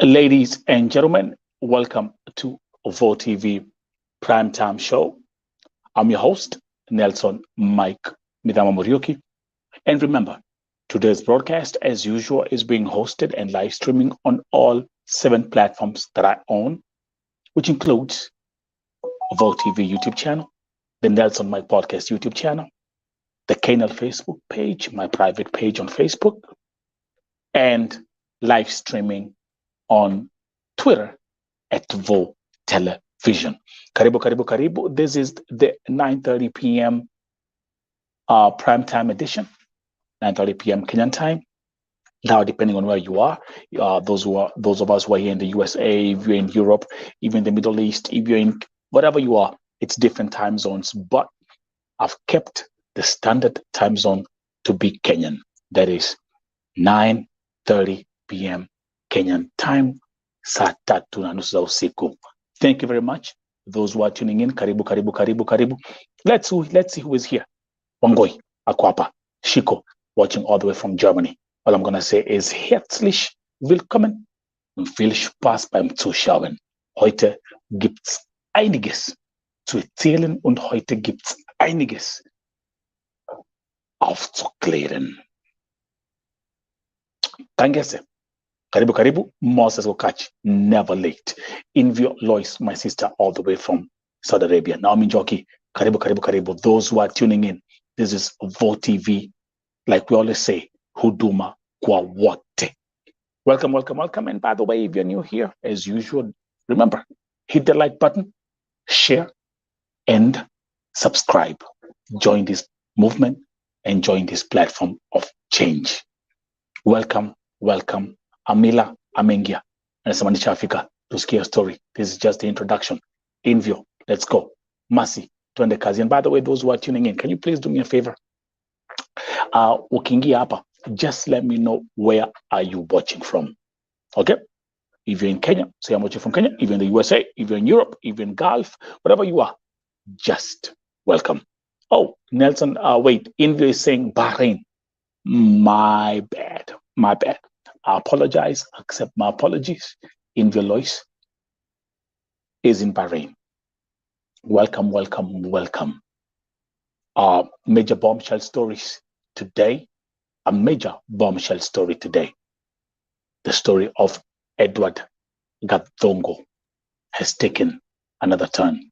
Ladies and gentlemen, welcome to Vo TV Primetime Show. I'm your host, Nelson Mike Midama Muriuki. And remember, today's broadcast, as usual, is being hosted and live streaming on all 7 platforms that I own, which includes Vo TV YouTube channel, the Nelson Mike Podcast YouTube channel, the Canal Facebook page, my private page on Facebook, and live streaming on Twitter at Vo Television. Karibu, karibu, karibu. This is the 9:30 p.m. Primetime edition, 9:30 p.m. Kenyan time. Now, depending on where you are, those of us who are here in the USA, if you're in Europe, even the Middle East, if you're in whatever you are, it's different time zones. But I've kept the standard time zone to be Kenyan. That is 9:30 p.m. Kenyan time, saa 3:30 za usiku. Thank you very much. Those who are tuning in, karibu, karibu, karibu, karibu. Let's see who is here. Wangoi, Akwapa, Shiko, watching all the way from Germany. All I'm going to say is herzlich willkommen und viel Spaß beim Zuschauen. Heute gibt's einiges zu erzählen und heute gibt's einiges aufzuklären. Tangese. Karibu, karibu. Moses Okachi, never late. Invio Lois, my sister, all the way from Saudi Arabia. Naomi Joki, karibu, karibu, karibu. Those who are tuning in, this is Vo TV. Like we always say, huduma kwa wote. Welcome, welcome, welcome. And by the way, if you're new here, as usual, remember, hit the like button, share, and subscribe. Join this movement and join this platform of change. Welcome, welcome. Amila Amengia, anasemanisha Afrika, tusikie story. This is just the introduction. Invio, let's go. Masi, tuende kazi. And by the way, those who are tuning in, can you please do me a favor? Ukiingia hapa, just let me know where are you watching from. Okay? If you're in Kenya, say I'm watching from Kenya. If you're in the USA, if you're in Europe, if you're in Gulf, whatever you are, just welcome. Oh, Nelson, wait, Invio is saying Bahrain. My bad. I apologize, accept my apologies. Invio Lois is in Bahrain. Welcome, welcome, welcome. Major bombshell stories today. A major bombshell story today. The story of Edward Gadongo has taken another turn.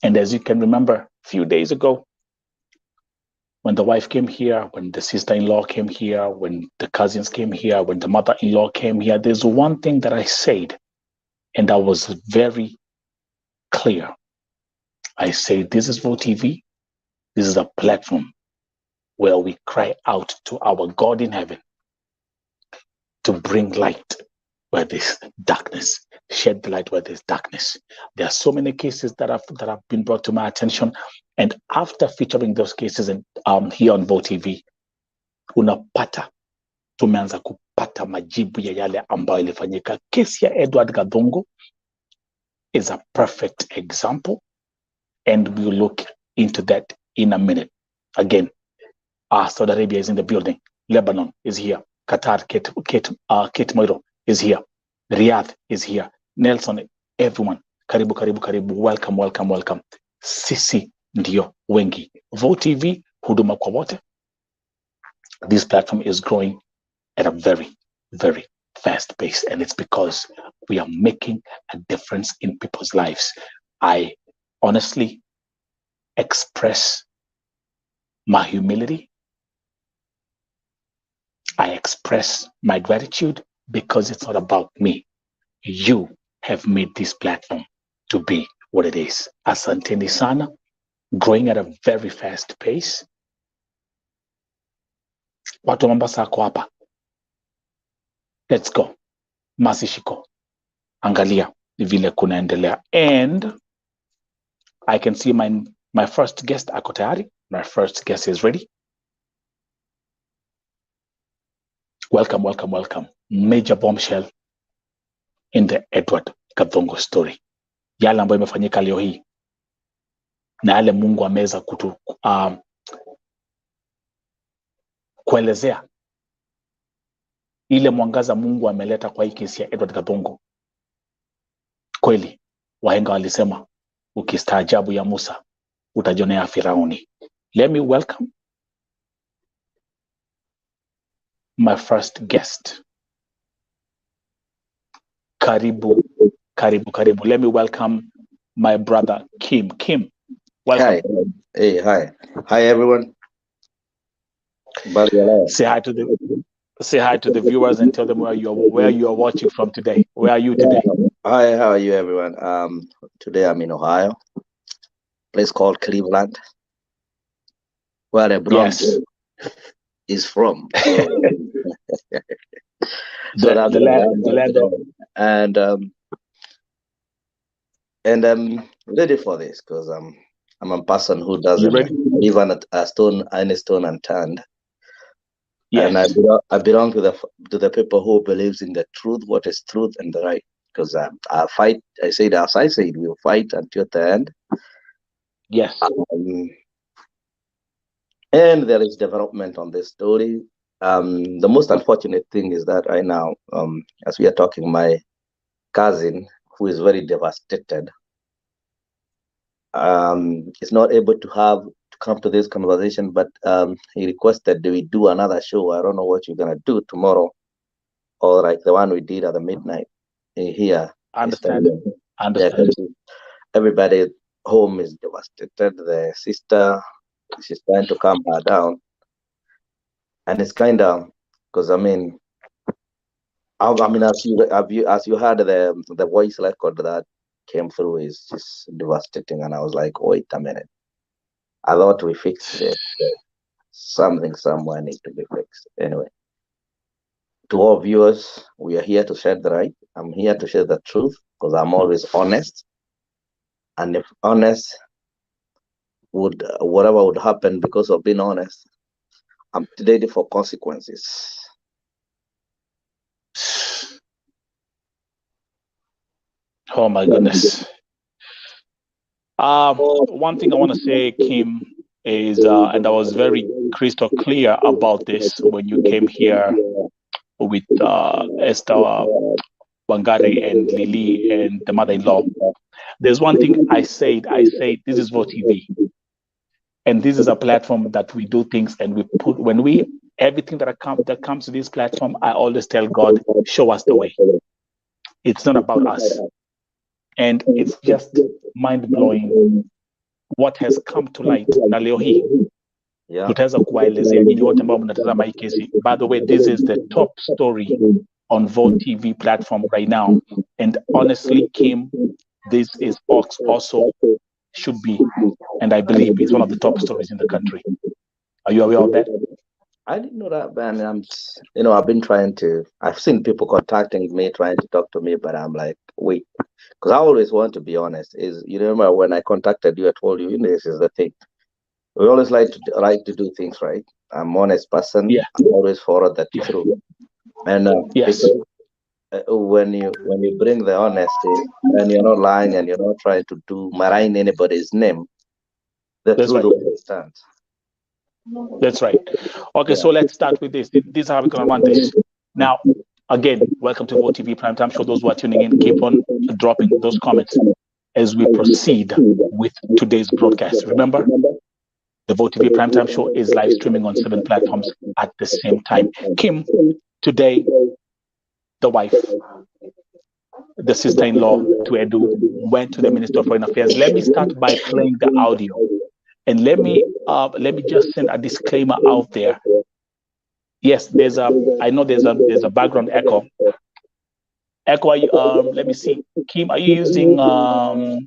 And as you can remember, a few days ago, when the wife came here, when the sister-in-law came here, when the cousins came here, when the mother-in-law came here, there's one thing that I said, and I was very clear. I say, this is Vo TV. This is a platform where we cry out to our God in heaven to bring light where there's darkness, shed the light where there's darkness. There are so many cases that have been brought to my attention, and after featuring those cases and here on Vo TV, tumeanza kupata majibu ya yale ambayo ilifanyika. Kesi ya Edward Gadongo is a perfect example, and we'll look into that in a minute. Again, Saudi Arabia is in the building. Lebanon is here. Qatar, Kate Moiro is here. Riyadh is here. Nelson, everyone. Karibu, karibu, karibu. Welcome, welcome, welcome. Sisi ndio wengi. Vo TV, huduma kwa wote. This platform is growing at a very, very fast pace. And it's because we are making a difference in people's lives. I honestly express my humility. I express my gratitude because it's not about me. You have made this platform to be what it is. Asanteni sana, growing at a very fast pace. Watu Mombasa ako hapa. Let's go. Masishiko. Angalia vile kunaendelea. And I can see my first guest ako tayari. My first guest is ready. Welcome, welcome, welcome. Major bombshell in the Edward Gadongo story. Yale ambayo imefanyika leo hii. Na yale Mungu ameweza kuelezea ile mwangaza Mungu ameleta kwa hii kesi ya Edward Gadongo kweli wahenga walisema ukistaajabu ya Musa utajionea Firauni. Let me welcome my first guest. Karibu. Let me welcome my brother Kim. Kim, welcome. Hi. Hey, hi. Hi, everyone. Say hi to the viewers and tell them where you are watching from today. Where are you today? Hi, how are you, everyone? Today I'm in Ohio, place called Cleveland, where the Bronx is from. So that's the land. And I'm ready for this because I'm a person who doesn't live on a stone unturned. Yes. And I belong to the people who believes in the truth, what is truth and the right. Because I fight. I said, as I said, we'll fight until the end. Yes. And there is development on this story. The most unfortunate thing is that right now, as we are talking, my cousin, who is very devastated, is not able to come to this conversation, but he requested that we do another show. I don't know what you're gonna do tomorrow, or like the one we did at the midnight here. I understand. Everybody home is devastated. The sister, she's trying to calm her down, and it's kind of because I mean, as you heard the voice record that came through is just devastating, and I was like, wait a minute, I thought we fixed it. Something somewhere needs to be fixed. Anyway, to all viewers, we are here to share the right. I'm here to share the truth because I'm always honest, and if honest whatever would happen because of being honest, I'm ready for consequences. Oh my goodness. One thing I want to say, Kim, is and I was very crystal clear about this when you came here with Esther Wangari and Lily and the mother-in-law. There's one thing I said, this is Vote TV. And this is a platform that we do things and we put, everything that comes to this platform, I always tell God, show us the way. It's not about us. And it's just mind-blowing what has come to light. Na leo hii tutaweza kuwaelezea nyinyi wote ambao mnatazama hii kesi. By the way, this is the top story on Vote TV platform right now. And honestly, Kim, this is also should be, and I believe it's one of the top stories in the country. Are you aware of that? I didn't know that, man. I've been I've seen people contacting me, trying to talk to me, but I'm like, wait, because I always want to be honest. You remember when I contacted you, I told you, this is the thing. We always like to do things right. I'm an honest person. Yeah. I always follow that through. And yes, when you bring the honesty and you're not lying and you're not trying to malign anybody's name, the truth will stand. That's right. Okay, so let's start with this. This is how we're going to run this. Now, again, welcome to Vote TV Primetime Show. Those who are tuning in, keep on dropping those comments as we proceed with today's broadcast. Remember, the Vote TV Primetime Show is live streaming on 7 platforms at the same time. Kim, today, the wife, the sister-in-law to Edu, went to the Minister of Foreign Affairs. Let me start by playing the audio. And let me just send a disclaimer out there. Yes, I know there's a background echo. Let me see. Kim, are you using do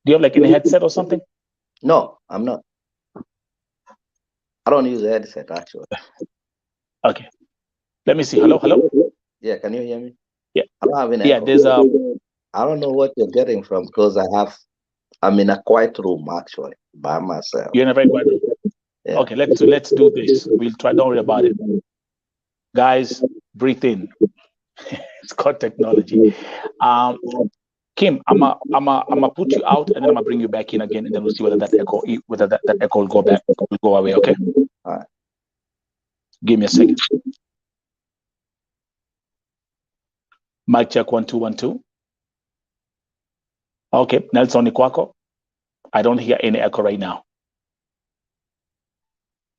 you have like any headset or something? No, I'm not. I don't use a headset actually. Okay. Let me see. Hello? Yeah, can you hear me? Yeah. I don't have any echo. There's I don't know what you're getting from because I'm in a quiet room actually by myself. You're in a very quiet room. Yeah. Okay, let's do this. We'll try. Don't worry about it, guys. Breathe in. It's called technology. Kim, I'm gonna put you out and then I'm gonna bring you back in again, and then we'll see whether that echo will go away. Okay. All right. Give me a second. Mic check 1 2 1 2. Okay, Nelson Ikwako. I don't hear any echo right now.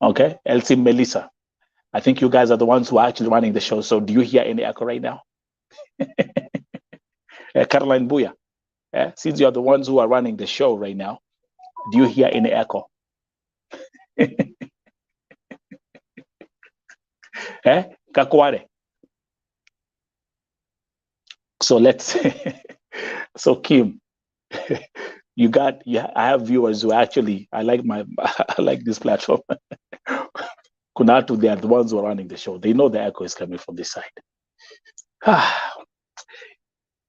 Okay, Elsie, Melissa. I think you guys are the ones who are actually running the show. So do you hear any echo right now? Caroline Buya, since you are the ones who are running the show right now, do you hear any echo? Kakware. So let's, so Kim, I have viewers who actually, I like this platform. Kunatu, they are the ones who are running the show. They know the echo is coming from this side.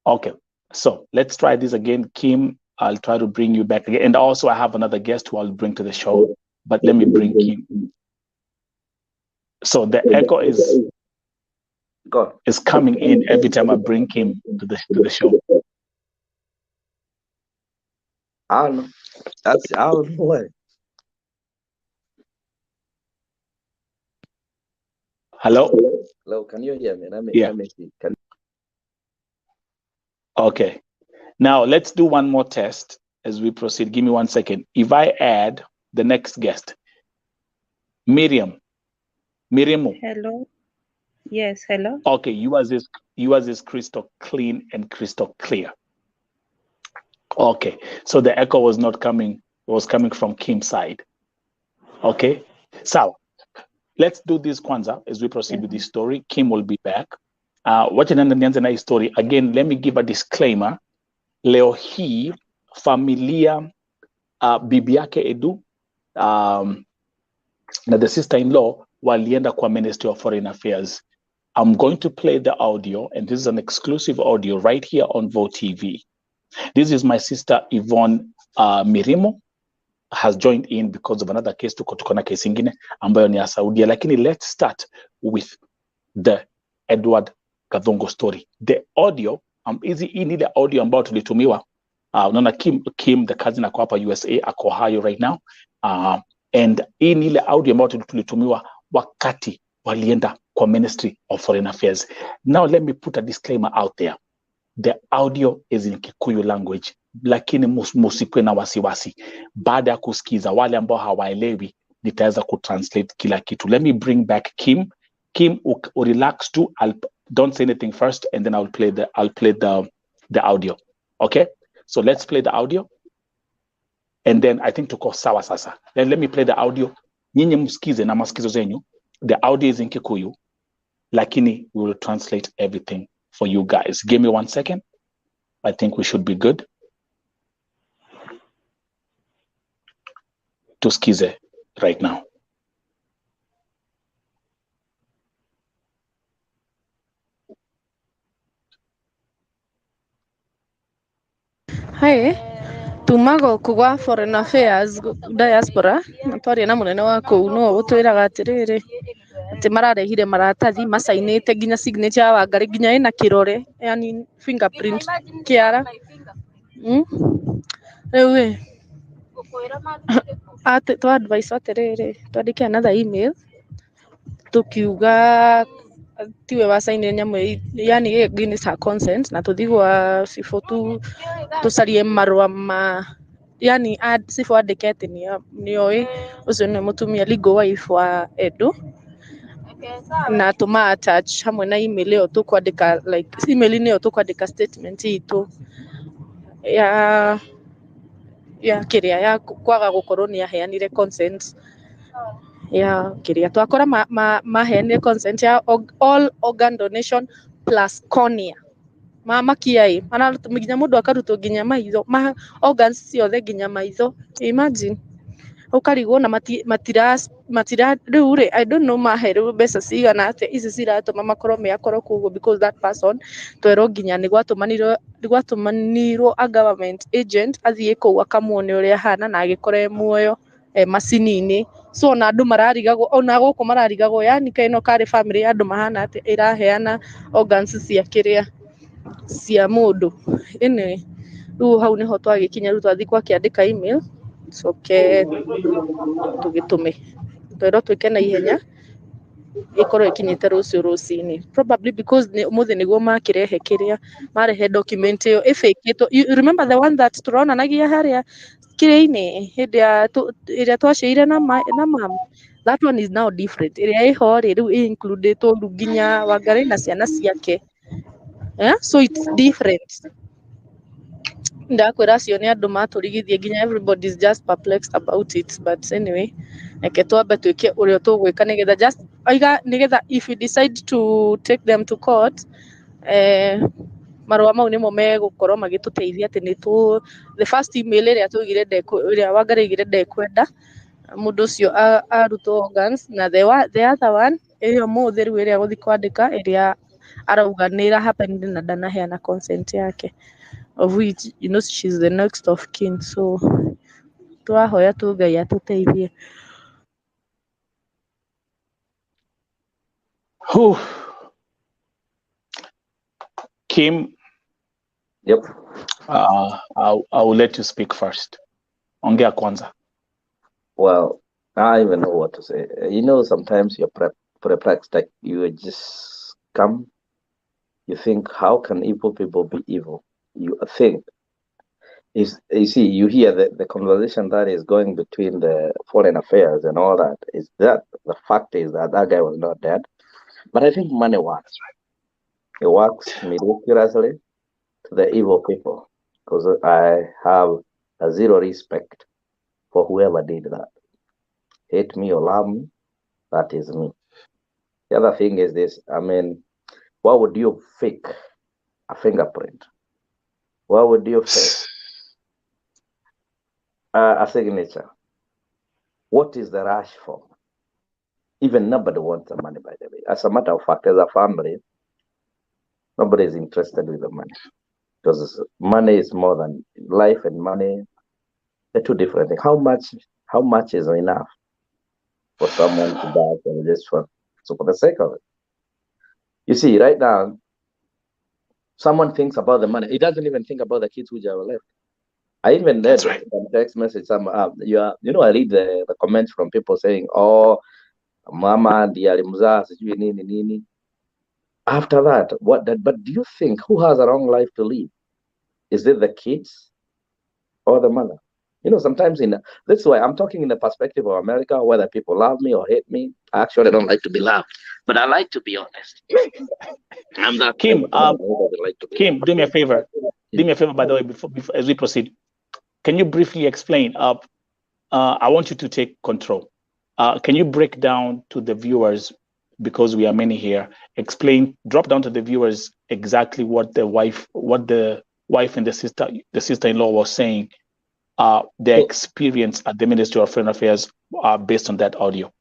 Okay, so let's try this again. Kim, I'll try to bring you back again. And also I have another guest who I'll bring to the show, but let me bring Kim. So the echo is coming in every time I bring Kim to the show. I don't know. I don't know why. Hello? Hello, can you hear me? Let me see. Okay. Now let's do one more test as we proceed. Give me 1 second. If I add the next guest, Miriam. Hello. Yes, hello. Okay, yours is crystal clean and crystal clear. Okay, so the echo was not coming, it was coming from Kim's side. Okay, so let's do this kwanza as we proceed with this story. Kim will be back. Wacha nianze na hii story. Again, let me give a disclaimer. Leo hii familia bibi yake Edu na the sister-in-law walienda kwa Ministry of Foreign Affairs. I'm going to play the audio, and this is an exclusive audio right here on Vo TV. This is my sister Yvonne Mirimo has joined in because of another case. Tuko na case ingine ambayo ni ya Saudia, lakini let's start with the Edward Gadongo story. The audio hii ni ile audio ambayo tulitumiwa. Unaona Kim the cousin ako hapa USA, ako Ohio right now. And hii ni ile audio ambayo tulitumiwa wakati walienda kwa Ministry of Foreign Affairs. Now let me put a disclaimer out there. The audio is in Kikuyu language, lakini musikwe na wasiwasi. Baada ya kusikiza, wale ambao hawaelewi nitaweza kutranslate kila kitu. Let me bring back Kim. Kim, relax too. Don't say anything first, and then I'll play the audio. Okay? So let's play the audio. And then I think tuko sawa sasa. Then let me play the audio. Nyinyi msikize na masikizo zenyu. The audio is in Kikuyu, lakini we will translate everything for you guys. Give me 1 second. I think we should be good. Tusikize right now. Hi, tumago kugwa Foreign Affairs diaspora twaria na munene wa kuu no utwiraga atiriri ati mararehire maratathi masainite nginya signature ya Wangari nginya ina kirore, yani fingerprint kiara riu ati twa advice atiriri twandike another email tukiuga tiwe wasainire nyamu, yani against her consent, na tuthigwa sifo tucarie marua ma, yani sifo andike ati nioi ucio ni mutumia legal wife wa Edu, na tuma attach hamwe na email iyo tukwandika like email niyo tukwandika statement itu ya kiria ya kwaga gukorwo ni aheanire consent ya kiria twakora maheanire consent ya all organ donation plus cornea makiai nginya mundu akarutwo nginya maitho organs ciothe nginya maitho, imagine ukarigwo na matira riu ri I don't know maheirwo mbeca cigana atia ici ciratuma makorwo kuguo, because that person twerwo nginya ni gwatumanirwo a government agent athie kuu akamuone uria hana na agikora muoyo macini-ini. So na andu mararigagwo, ona guku mararigagwo, yani kaino kari family ya andu mahana ati iraheana organs cia kiria cia mundu. Anyway, riu hau niho twagikinya, riu twathi kwakiandika email coke tugitume twerwo twike na ihenya ikorwo ikinyite rucio rucini, probably because umuthi niguo makirehe kiria marehe document iyo ifakitwo. You remember the one that turonanagia haria kiria-ini hindi ya iria twaciire na mama, that one is now different. Iria iho riu includetwo nginya Wangari na ciana ciake. Yeah? So it's different. Ndakwira acio ni andu maturigithie nginya everybody is just perplexed about it, but anyway, reke twambe twike uria tugwika nigetha just nigetha if you decide to take them to court, marua mau nimo megukorwo magituteithia ati ni tu the first email iria tugire iria Wangari igire ndekwenda mundu ucio arutwo organs, na the other one iyo muthi riu iria guthi kwandika iria arauga ni ira happen na ndanaheana consent yake, of which you know she's the next of kin, so twahoya tu Ngai atuteithie. Kim. Yep. I will let you speak first. Ongea kwanza. Well, I don't even know what to say. You know, sometimes you're perplexed, like you just come, you think, how can evil people be evil? You think, you see, you hear the conversation that is going between the foreign affairs and all that. Is that the fact is that guy was not dead? But I think money works, right? It works miraculously to the evil people, because I have a zero respect for whoever did that. Hate me or love me, that is me. The other thing is this, I mean, why would you fake a fingerprint? Why would you fake a signature? What is the rush for? Even nobody wants the money, by the way. As a matter of fact, as a family, nobody is interested with the money. Because money is more than life, and money, they're two different things. How much is enough for someone to die for this one? So for the sake of it. You see, right now, someone thinks about the money. He doesn't even think about the kids who are left. I even read some text message. I read the comments from people saying, "Oh, mama ndiye alimzaa sijui nini nini." After that, but do you think who has a long life to live? Is it the kids or the mother? You know, sometimes that's why I'm talking in the perspective of America, whether people love me or hate me. I actually don't like to be loved, but I like to be honest. I'm that Kim. Kim, do me a favor. Do me a favor, by the way, before as we proceed. Can you briefly explain? I want you to take control. Can you break down to the viewers, because we are many here, drop down to the viewers exactly what the wife and the sister-in-law was saying, their experience at the Ministry of Foreign Affairs based on that audio?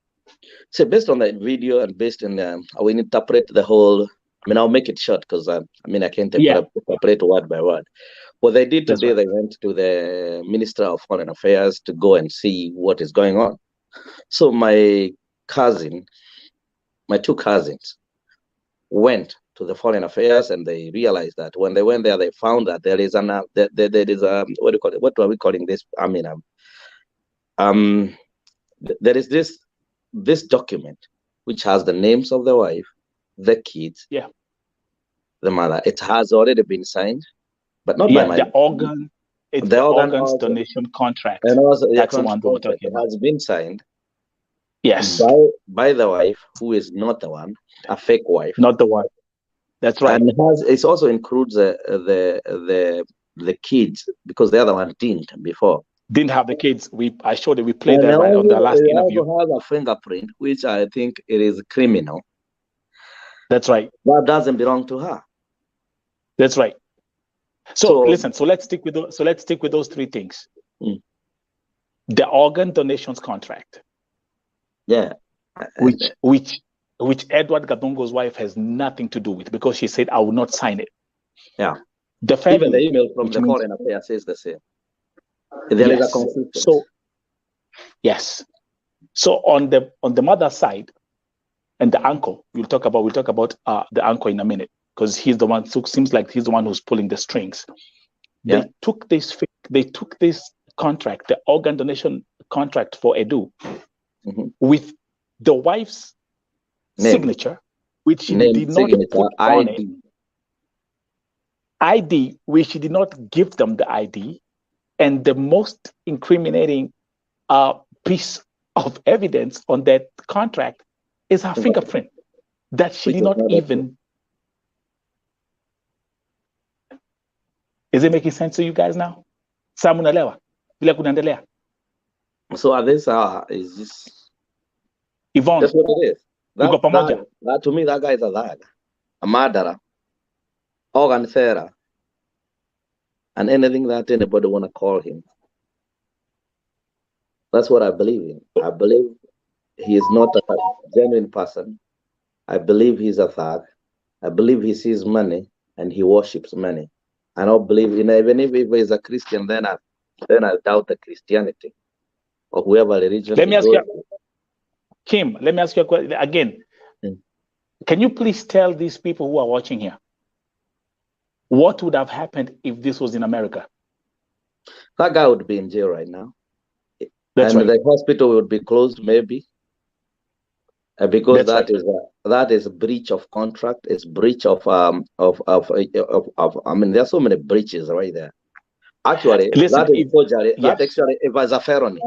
So based on that video and based on, I will interpret the whole, I mean, I'll make it short because I can't interpret word by word. What they did today, they went to the Minister of Foreign Affairs to go and see what is going on. So my two cousins went to the Foreign Affairs, and they realized that when they went there, they found that there is what do you call it? What are we calling this? I mean, there is this document which has the names of the wife, the kids, the mother. It has already been signed, but not by my the organ. It's the organs donation contract. And also that's the one we're talking about. Has been signed. Yes. By the wife, who is not the one, a fake wife. Not the one. That's right. And it also includes the kids, because the other one didn't before. Didn't have the kids. I showed that we played that right on the last interview. It also has a fingerprint, which I think it is criminal. That's right. That doesn't belong to her. That's right. So listen. So let's stick with those three things. The organ donations contract. Yeah. Which Edward Gadongo's wife has nothing to do with, because she said, "I will not sign it." Yeah. The family, even the email from the Foreign Affairs says the same. There is a consistency. So yes. So on the mother's side and the uncle, we'll talk about the uncle in a minute, because he's the one. Seems like he's the one who's pulling the strings. Yeah. They took this contract, the organ donation contract for Edu, with the wife's signature, which she name, did not signature, put on it. ID, which she did not give them the ID, and the most incriminating piece of evidence on that contract is her fingerprint that she did not even. Is it making sense to you guys now? Samunalewa, vile kunaendelea. So at this hour is just Yvonne. That's what it is. That to me, that guy is a murderer, organ thera, and anything that anybody want to call him. That's what I believe in. I believe he is not a genuine person. I believe he's a thug. I believe he sees money and he worships money. I don't believe in, even if he's a Christian, then I doubt the Christianity or whoever religion. Let me ask you, Kim. Let me ask you a question again. Can you please tell these people who are watching here what would have happened if this was in America? That guy would be in jail right now. That's and right. The hospital would be closed, maybe, because that is a breach of contract. It's breach of I mean, there's so many breaches right there. Actually, listen, that is forgery. Yes. That actually, it was a felony.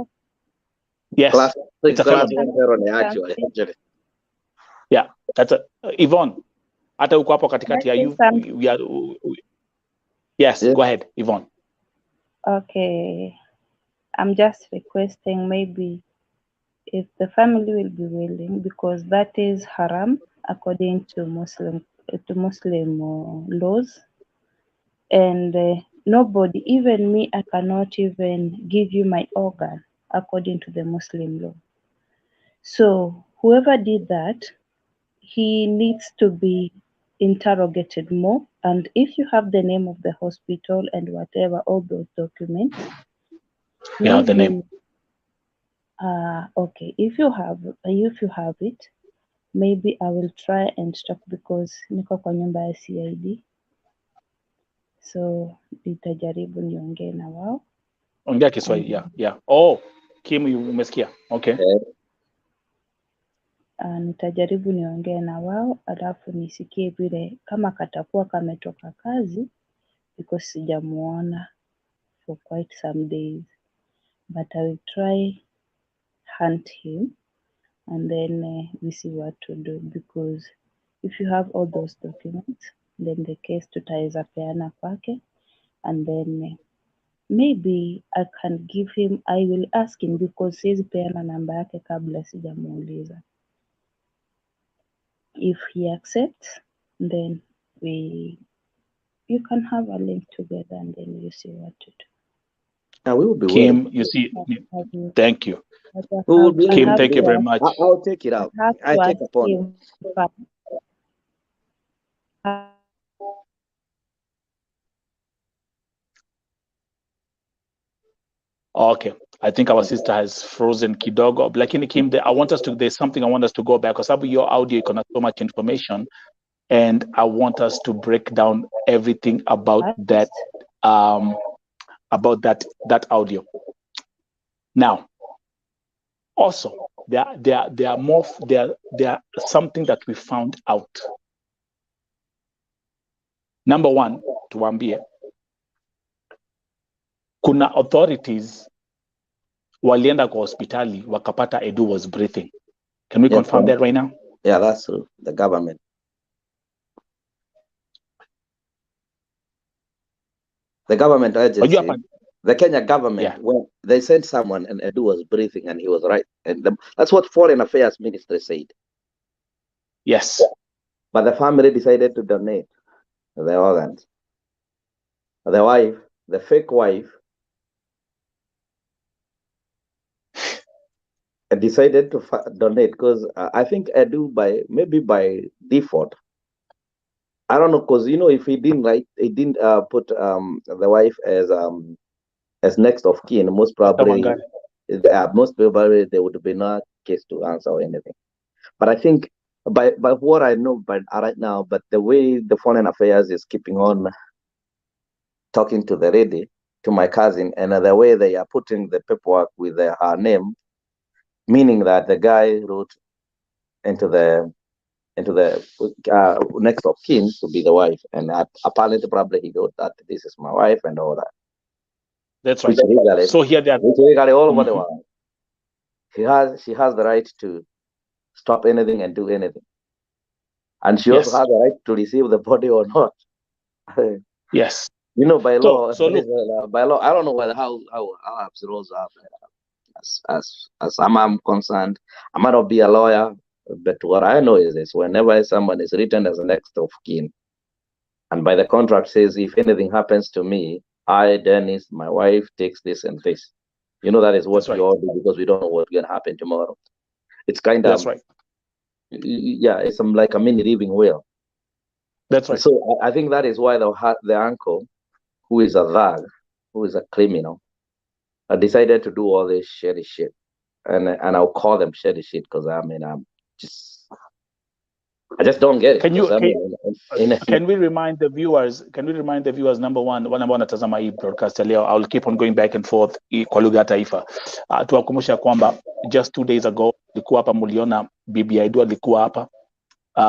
Yes, it's a felony. Actually. Yeah, that's a Yvonne. Hata uko hapo katikati ya Yes, go ahead, Yvonne. Okay. I'm just requesting maybe if the family will be willing, because that is haram according to Muslim laws, and nobody, even me, I cannot even give you my organ according to the Muslim law. So whoever did that, he needs to be interrogated more. And if you have the name of the hospital and whatever, all those documents, yeah, the name. Okay, if you have it, maybe I will try and talk, because niko kwa nyumba ya CID, so nitajaribu niongee na wao. Ongea Kiswahili, yeah. Oh, Kim, umesikia? Okay. Nitajaribu niongee na wao, alafu nisikie vile kama katakuwa kametoka kazi, because sijamuona for quite some days, but I will try hunt him and then we see what to do, because if you have all those documents, then the case tutaweza peana kwake, and then maybe I can give him, I will ask him, because siwezi peana namba yake kabla sijamuuliza. If he accepts, then you can have a link together and then you see what to do. We will be Kim, willing. you see, thank you. Kim, thank you very much. I'll take it out. I take upon it. Okay, I think our sister has frozen kidogo. Lakini Kim, there's something I want us to go back, because your audio can have so much information, and I want us to break down everything about that audio. Now, also there are something that we found out. Number one, tuambie, kuna authorities walienda kwa hospitali wakapata Edu was breathing. Can we confirm that right now? Yeah, that's true. The government. The government agency, the Kenya government, when they sent someone and Edu was breathing and he was right. And that's what Foreign Affairs Ministry said. Yes. But the family decided to donate their organs. The wife, the fake wife, decided to donate, because I think Edu maybe by default, I don't know, because if he didn't put the wife as next of kin, most probably there would be no case to answer or anything. But I think by what I know right now, but the way the Foreign Affairs is keeping on talking to the lady, to my cousin, and the way they are putting the paperwork with her name, meaning that the guy wrote into the into the next of kin to be the wife, and apparently probably he got that this is my wife and all that. That's right. So here they are. Which legally all over the world, she has the right to stop anything and do anything, and she also has the right to receive the body or not. Yes. You know, by law, by law, I don't know how Arabs rules are. As I'm concerned, I might not be a lawyer, but what I know is this: whenever someone is written as an next of kin, and by the contract says, if anything happens to me, I, Dennis, my wife, takes this and this. You know, that is what we all do, because we don't know what's gonna happen tomorrow. It's kind of, that's right. Yeah, it's like a mini living will. That's right. So I think that is why the uncle, who is a thug, who is a criminal, decided to do all this shady shit. And I'll call them shady shit because I just don't get it. Can we remind the viewers? Number one, wale ambao wanatazama hii broadcast leo, I'll keep on going back and forth kwa lugha ya taifa. Tuwakumbusha kwamba just 2 days ago likuwa hapa, muliona bibi Edu alikuwa hapa,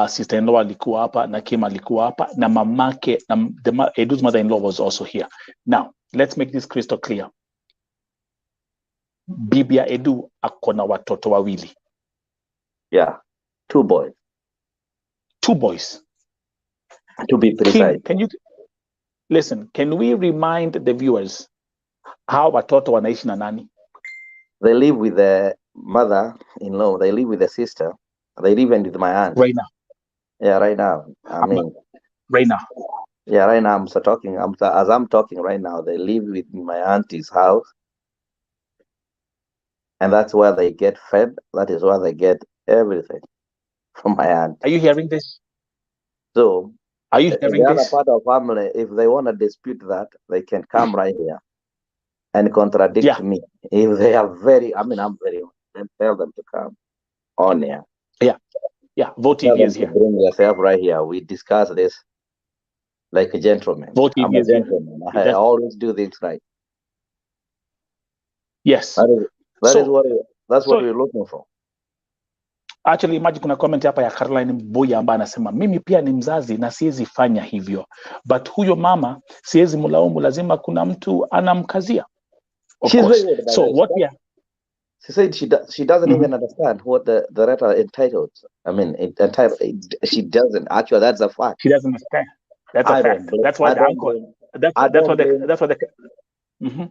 sister-in-law alikuwa hapa, na Kim alikuwa hapa, na mamake, na Edu's mother-in-law was also here. Now, let's make this crystal clear. Bibi ya Edu akona watoto wawili. Yeah, 2 boys. 2 boys. To be precise. Can we remind the viewers how watoto wanaishi na nani? They live with the mother-in-law. They live with the sister. They live with my aunt. Right now. Yeah, right now. Right now. Yeah, right now. As I'm talking right now, they live with my auntie's house. And that's where they get fed. That is where they get everything from my aunt. Are you hearing this? So, are you hearing the this? other part of family, if they want to dispute that, they can come right here and contradict me. If they are I'm very honest, then tell them to come on here. Yeah. Vote TV is here. Bring yourself right here. We discuss this like a gentleman. Vote TV is gentleman. I always do things right. Yes. That's what we're looking for. Actually, imagine kuna comment hapa ya Caroline Mbuya ambaye anasema mimi pia ni mzazi na siwezi fanya hivyo, but huyo mama siwezi mlaumu, lazima kuna mtu anamkazia. So what we are, she said she doesn't even understand what the letter entitled. She doesn't. Actually, that's a fact. She doesn't understand. That's a fact. That's what the uncle. That's what the.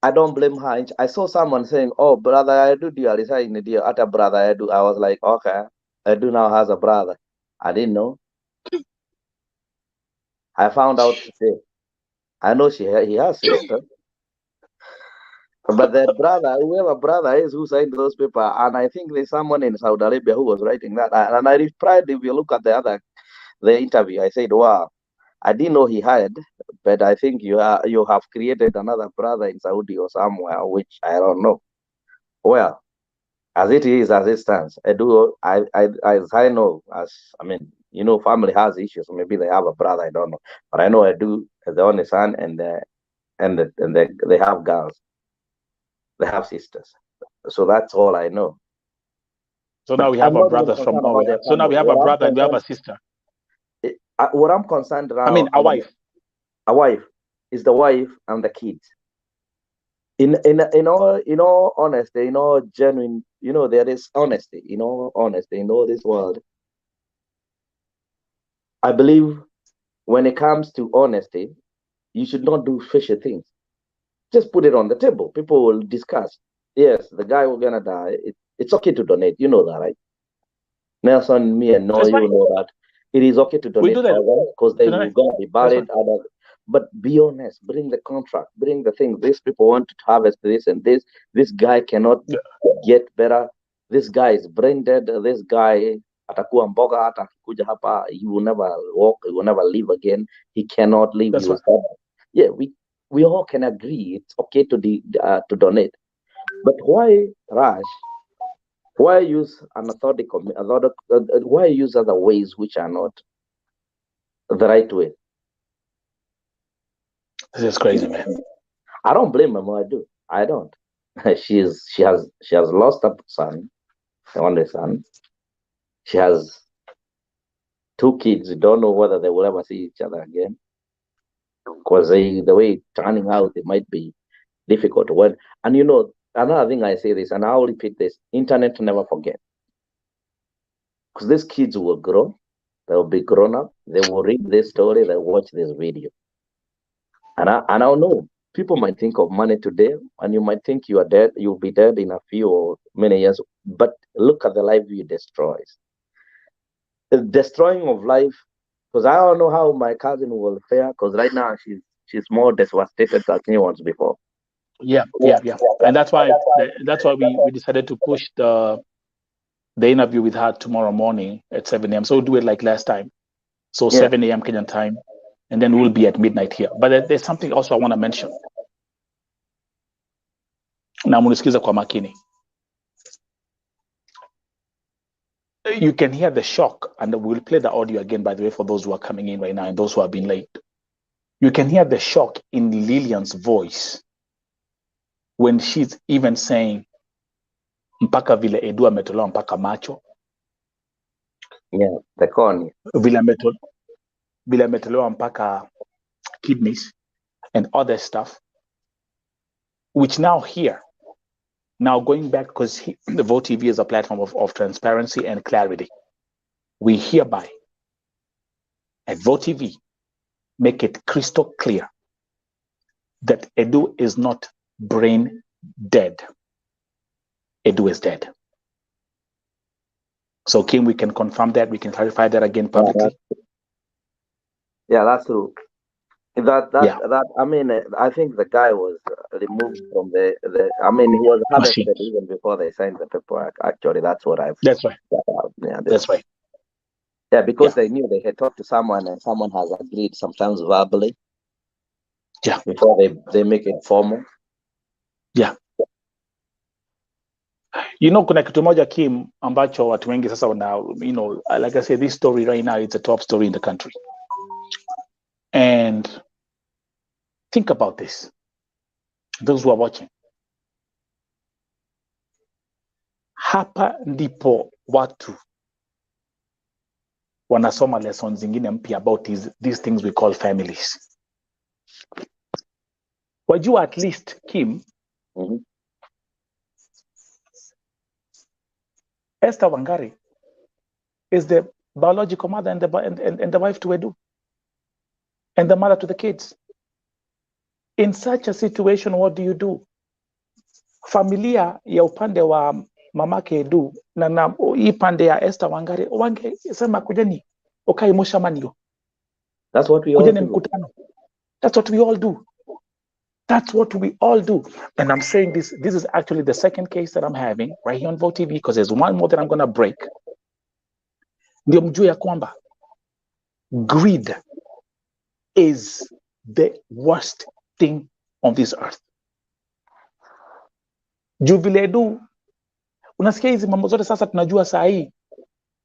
I don't blame her. I saw someone saying, "Oh, brother, I do deal at a brother I do." I was like, "Okay, I do now has a brother." I didn't know. I found out today. I know he has sister, but that brother, whoever brother is who signed those papers, and I think there's someone in Saudi Arabia who was writing that. And I replied, if you look at the interview, I said, "Wow, I didn't know he had, but I think you have created another brother in Saudi or somewhere, which I don't know." Well, as it is, as it stands, I know, family has issues. Maybe they have a brother, I don't know, but I know I do as the only son, and they have girls, they have sisters. So that's all I know. So now we have a brother from Norway. So now we have a brother and we have a sister. What I'm concerned around, a wife. A wife is the wife and the kids. In all honesty, genuine, there is honesty, honesty in all this world. I believe when it comes to honesty, you should not do fishy things. Just put it on the table. People will discuss. Yes, the guy who's gonna die. It's okay to donate. You know that, right? Nelson, me, and Noah, you know that. It is okay to donate because they will gonna be buried. But be honest. Bring the contract. Bring the thing. These people want to harvest this and this. This guy cannot get better. This guy is brain dead. This guy atakuwa mboga atakuja hapa. He will never walk. He will never live again. He cannot live. Yeah, we all can agree it's okay to donate. But why rush? Why use why use other ways which are not the right way? This is crazy, man. I don't blame Mama. I don't. She has lost a son, the only son. She has two kids don't know whether they will ever see each other again, because the way it's turning out, it might be difficult. And another thing I say this, and I'll repeat this: internet never forget, because these kids will grow, they'll be grown up, they will read this story, they'll watch this video, and I don't know. People might think of money today, and you might think you are dead. You'll be dead in a few or many years. But look at the life you destroy. The destroying of life. Because I don't know how my cousin will fare. Because right now she's more devastated than she was before. Yeah. And that's why we decided to push the interview with her tomorrow morning at 7 a.m. So we'll do it like last time. So 7 a.m. Kenyan time, and then we'll be at midnight here. But there's something also I want to mention. Na munisikiza kwa makini. You can hear the shock, and we'll play the audio again, by the way, for those who are coming in right now and those who have been late. You can hear the shock in Lillian's voice when she's even saying, mpaka vile Edu ametolewa mpaka macho. Yeah, the cornea. Vile ametolewa mpaka kidneys and other stuff, which now here, now going back, because the Vote TV is a platform of transparency and clarity. We hereby, at Vote TV, make it crystal clear that Edu is not brain dead. Edu is dead. So, Kim, we can confirm that. We can clarify that again publicly. Yeah, that's true. That I mean, I think the guy was removed from the. I mean, he was harvested even before they signed the paperwork. Actually, that's what I've. That's right. Yeah, that's right. Yeah, because they knew they had talked to someone, and someone has agreed, sometimes verbally. Yeah. Before they make it formal. Yeah. Kuna kitu moja, Kim, ambacho watu wengi sasa wana, like I said, this story right now, it's a top story in the country. And think about this. Those who are watching. Hapa ndipo watu wanasoma lessons zingine mpya about these things we call families. Wajua at least, Kim, Esther Wangari is the biological mother and the wife to Edu, and the mother to the kids. In such a situation, what do you do? Familia ya upande wa mamake Edu na hii pande ya Esther Wangari wangesema kujeni ukai mushamanio. That's what we all do. Mkutano. That's what we all do. That's what we all do. And I'm saying this is actually the second case that I'm having right here on Vote TV, because there's one more that I'm going to break. Ndio mjue ya kwamba greed is the worst thing on this earth. Jubiledu, unasikia hizi mambo zote sasa tunajua saa hii.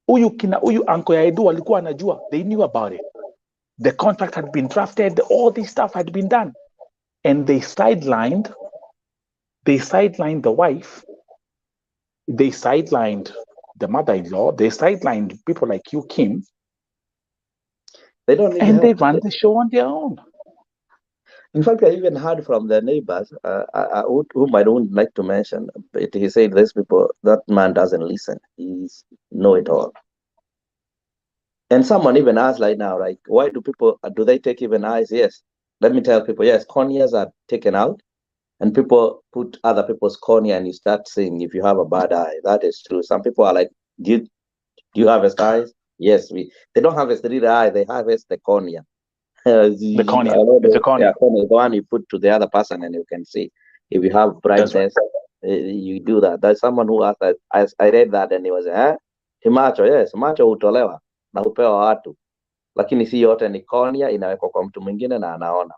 Huyu anko ya Edu walikuwa anajua. They knew about it. The contract had been drafted. All this stuff had been done. And they sidelined the wife. They sidelined the mother-in-law. They sidelined people like you, Kim. They don't need and help. They run the show on their own. In fact, I even heard from their neighbors, whom I don't like to mention, but he said these people, that man doesn't listen. He's know-it-all. And someone even asked right now, like, why do they take even eyes? Yes. Let me tell people, yes, corneas are taken out, and people put other people's cornea, and you start seeing if you have a bad eye. That is true. Some people are like, do you harvest eyes? Yes, they don't harvest the eye, they harvest the cornea. The cornea. It's a cornea. Yeah, cornea, the one you put to the other person, and you can see. If you have brightness, you do that. There's someone who asked that. I read that, and he was, macho, yes, macho hutolewa na hupewa watu. Lakini si yote ni cornea, inawekwa kwa mtu mwingine na anaona.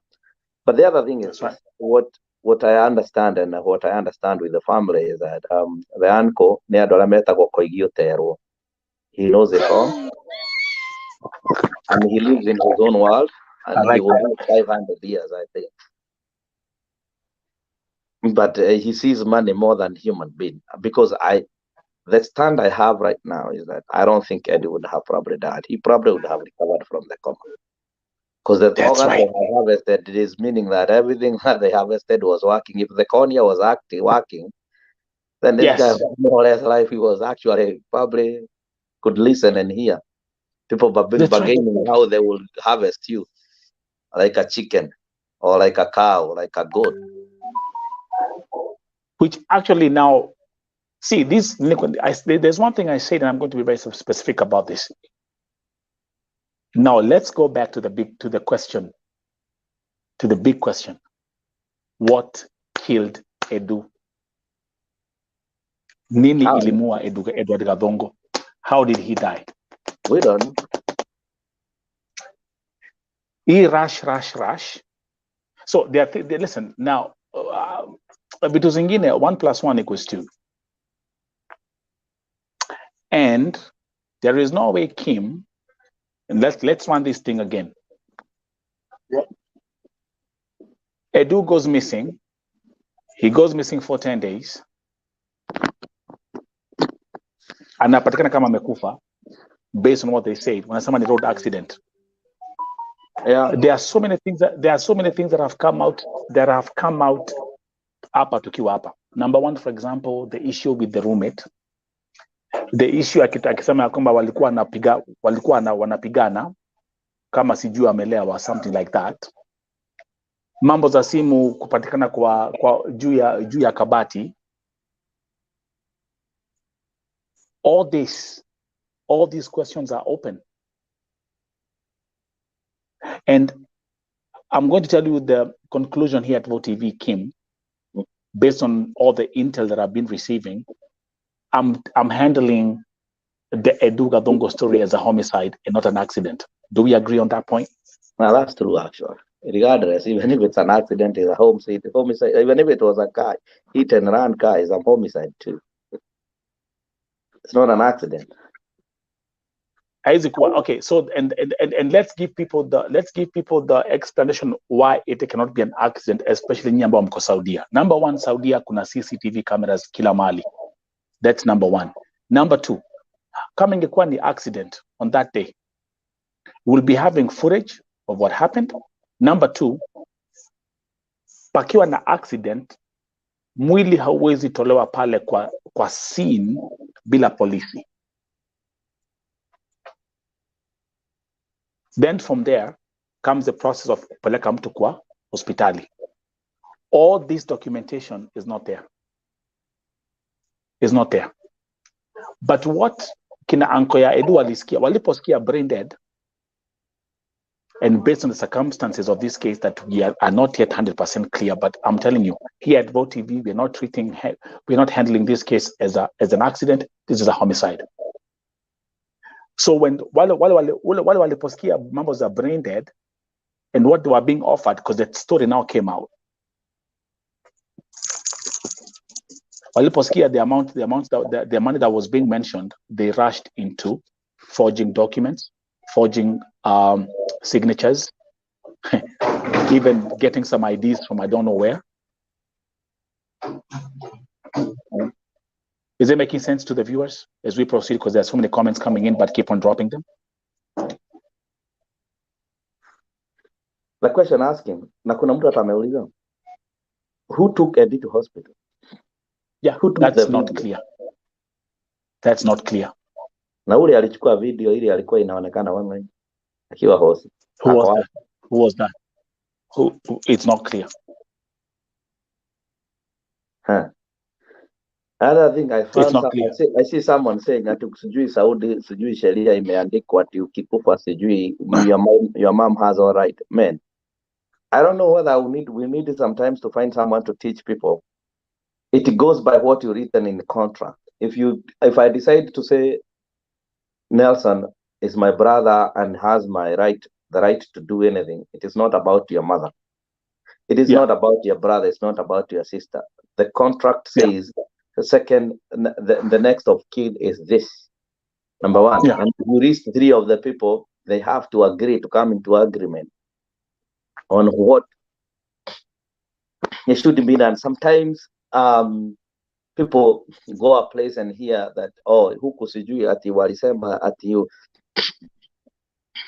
But the other thing is, what I understand, and what I understand with the family is that the uncle, he knows it all, and he lives in his own world, and he will live 500 years, I think. But he sees money more than human being, because the stand I have right now is that I don't think Eddie would have probably died. He probably would have recovered from the coma. Because the organs right. they harvested, it is meaning that everything that they harvested was working. If the cornea was working, then this guy, Yes. more or less, life he was actually probably could listen and hear. People That's right. bargaining how they will harvest you, like a chicken, or like a cow, like a goat. Which actually now, see, there's one thing I said, and I'm going to be very specific about this. Now let's go back to the big question. To the big question: what killed Edu? Nini How? ilimua Edward Gadongo? How did he die? We don't know. He rush. So listen now. Vitu zingine 1 + 1 = 2, and there is no way Kim. And let's run this thing again. Edu goes missing. He goes missing for 10 days. Anapatikana kama amekufa based on what they said. Wanasema ni road accident. Yeah. There are so many things that have come out hapa tukiwa hapa. Number one, for example, the issue with the roommate. The issue akisema kwamba walikuwa wanapigana kama sijui amelewa, something like that. Mambo za simu kupatikana kwa juu ya kabati. All these questions are open. And I'm going to tell you the conclusion here at VOTV, Kim, based on all the intel that I've been receiving. I'm handling the Edu Gadongo story as a homicide and not an accident. Do we agree on that point? Now that's true, actually. Regardless, even if it's an accident, it's a homicide. Even if it was a car, hit and run car is a homicide too. It's not an accident. Okay, so and let's give people the explanation why it cannot be an accident, especially nyinyi ambao mko Saudia. Number one, Saudia kuna CCTV cameras kila mahali. That's number one. Number two, kama ingekuwa ni accident on that day, we'll be having footage of what happened. Number two, pakiwa na accident, mwili hauwezi tolewa pale kwa scene bila polisi. Then from there comes the process of peleka mtu kwa hospitali. All this documentation is not there. Is not there. But what kina anko ya Edu waliposikia brain dead, and based on the circumstances of this case that we are not yet 100% clear, but I'm telling you, here at VOTV, we're not handling this case as an accident. This is a homicide. So wale waliposikia mambo za brain dead and what they were being offered, because the story now came out. Waliposikia the money that was being mentioned, they rushed into forging documents, forging signatures, even getting some IDs from I don't know where. Is it making sense to the viewers as we proceed? Because there's so many comments coming in, but keep on dropping them. The question asking, na kuna mtu ameuliza, who took Eddie to hospital? Yeah, that's not clear. That's not clear. Na ule alichukua video ile alikuwa inaonekana online akiwa hosi. Who was that? Who? It's not clear. Another thing I found, I see someone saying ati sijui Saudi, sijui sheria imeandikwa ati ukikufa sijui your mom has all right. Man, I don't know whether we need sometimes to find someone to teach people. It goes by what you written in the contract. If I decide to say Nelson is my brother and has the right to do anything, it is not about your mother. It is not about your brother. It's not about your sister. The contract says the second, the next of kin is this. Number one. Yeah. And if you reach 3 of the people, they have to agree to come into agreement on what it should be done. Sometimes people go a place and hear that, oh, huku sijui ati walisema ati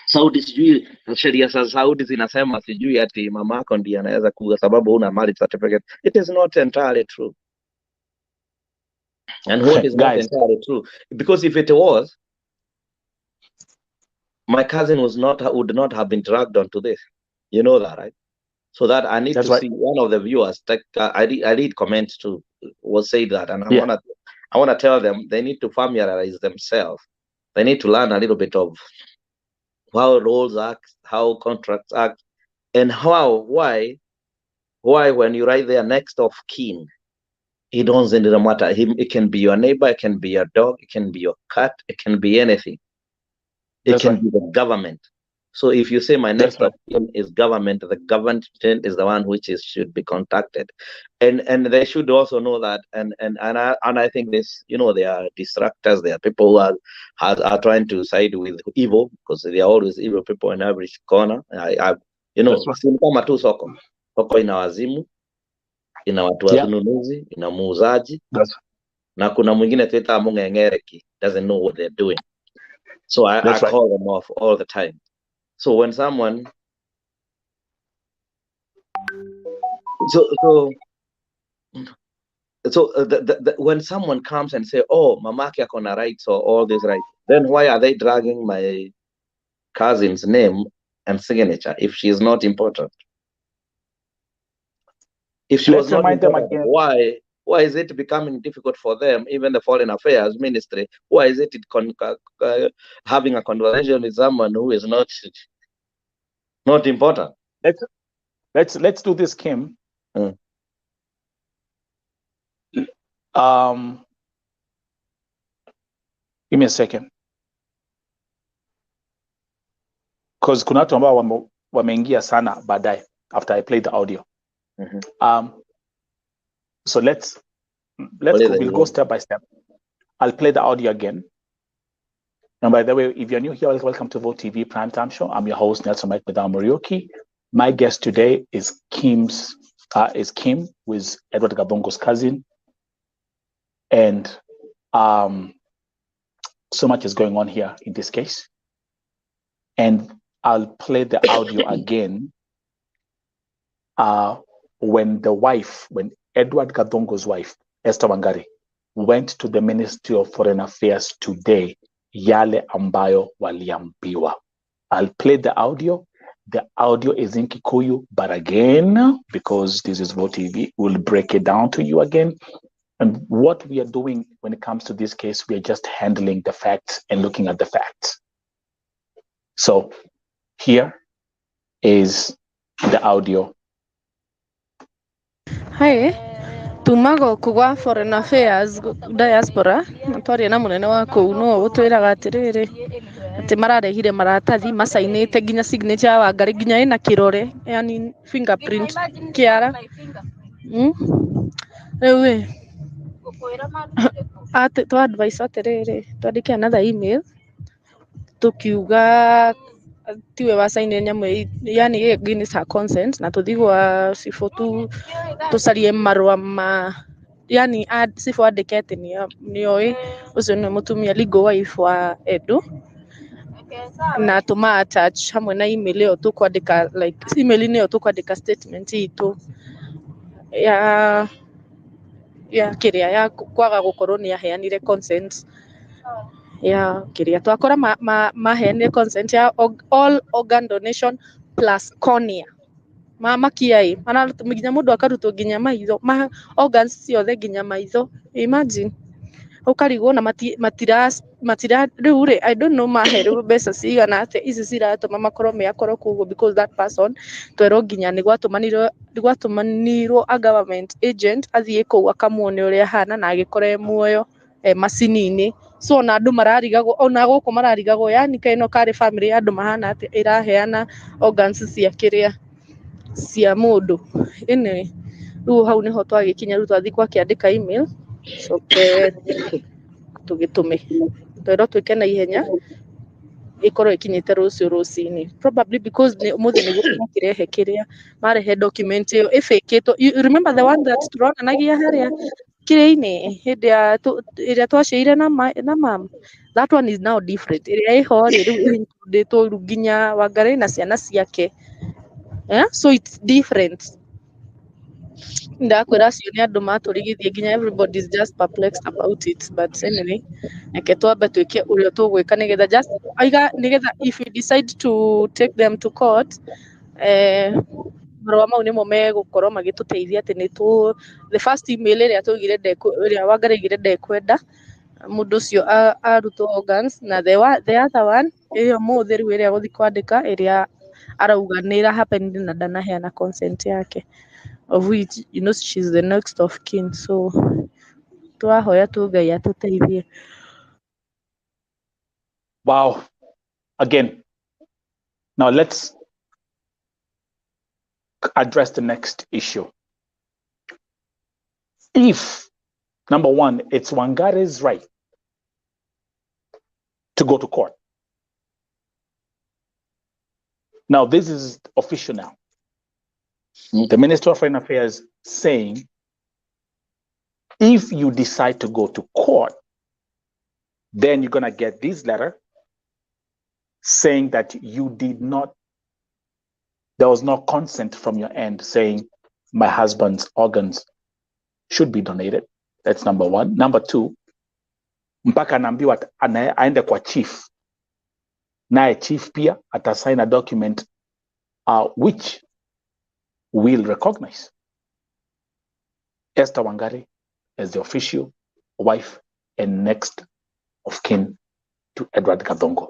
Saudi sijui sheria za Saudi zinasema sijui ati mamako ndiye anaweza kuwa sababu una marriage certificate. It is not entirely true. And what is not entirely true? Because if it was, my cousin would not have been dragged onto this. You know that, right? So that I need to see one of the viewers. I read comments too. Was say that, and I wanna tell them they need to familiarize themselves. They need to learn a little bit of how roles act, how contracts act, and why when you write there next of kin, it doesn't matter. It can be your neighbor, it can be your dog, it can be your cat, it can be anything. It can be the government. So if you say my next of kin is government, the government is the one which should be contacted, and they should also know that. And I think this, they are distractors. They are people who are trying to side with evil, because they are always evil people in every corner. Kama tu soko ina wazimu, ina watu wanunuzi, ina muuzaji, na kuna mwingine tuita mungengereki, doesn't know what they're doing. So I call them off all the time. So when someone, when someone comes and say, "Oh, mamaki akona rights or all these rights," then why are they dragging my cousin's name and signature if she is not important? If she was not important, why is it becoming difficult for them, even the Foreign Affairs Ministry? Why is it having a conversation with someone who is not important? Let's do this, Kim. Give me a second, because kuna watu ambao wameingia sana baadaye after I played the audio. So we'll go step by step. I'll play the audio again. And by the way, if you're new here, welcome to Vote TV Primetime Show. I'm your host, Nelson Mike Murioki. My guest today is Kim, who is Edward Gadongo's cousin. And so much is going on here in this case. And I'll play the audio again when Edward Gadongo's wife, Esther Wangari, went to the Ministry of Foreign Affairs today, yale ambayo waliambiwa. I'll play the audio. The audio is in Kikuyu, but again, because this is Vote TV, we'll break it down to you again. And what we are doing when it comes to this case, we are just handling the facts and looking at the facts. So here is the audio. Hi, tumago kugwa Foreign Affairs diaspora twaria na munene wa kuu no utwiraga atiriri ati mararehire maratathi masainite nginya signature ya Wangari nginya ina kirore, yani fingerprint kiara riu ati to advice atiriri twandike another email tukiuga tiwe wasaine nyamu, yani gini sa consent na tuthigwa sifo tu tusarie marwa ma, yani sifo andikete nioi ucio ni mutumia legal wife wa Edu, na tuma attach hamwe na email iyo tukwandika, like email niyo tukwandika statement itu ya kiria ya kwaga gukorwo ni aheanire consent ya kiria twakora maheanire consent ya all organ donation plus cornea makiai nginya mundu akarutwo nginya maitho organs ciothe nginya maitho. Imagine ukarigwo na matira riu ri, I don't know maheru mbeca cigana ate ici ciratuma makorwo kuguo, because that person twerwo nginya ni gwatumanirwo a government agent athie kuu akamuone uria hana na agikore muoyo macini-ini. So na andu mararigagwo, ona guku mararigagwo, yani kaino kari family ya andu mahana ati iraheana organs cia kiria cia mundu. Anyway, riu hau niho twagikinya, riu twathi kwakiandika email coke tugitume twero twike na ihenya ikorwo ikinyite rucio rucini, probably because umuthi niguo makirehe kiria marehe document iyo ifeketwo. You remember the one that turonanagia haria kire-inĩ hĩndĩ ya ĩrĩa twaciarire na mam, that one is now different. Ĩrĩa ĩho rĩ rĩu ĩhingũrĩtwo rĩu nginya Wangari na ciana ciake. So it's different. Ndakwĩra acio nĩ andũ matũrigithia nginya everybody is just perplexed about it, but anyway, reke twambe twĩke ũrĩa tũgwĩka nĩgetha just nĩgetha if we decide to take them to court, marũa mau nĩmo megũkorwo magĩtũteithia atĩ the first email ĩrĩa tũigire ĩrĩa Wangari aigire ndekwenda mũndũ ũcio arutwo organs, na the other one ĩyo mũthĩ rĩu ĩrĩa gũthiĩ kwandĩka ĩrĩa arauga nĩ ĩra-happen na ndanaheana consent yake, of which you know she's the next of kin, so twahoya tu Ngai atũteithie. Wow. Again, now let's address the next issue. If, number one, it's Wangari's right to go to court. Now, this is official now. The Minister of Foreign Affairs saying, if you decide to go to court, then you're going to get this letter saying that you did not, there was no consent from your end saying my husband's organs should be donated. That's number one. Number two, mpaka anaambiwa aende kwa chief. Naye chief pia atasign a document which will recognize Esther Wangari as the official wife and next of kin to Edward Gadongo.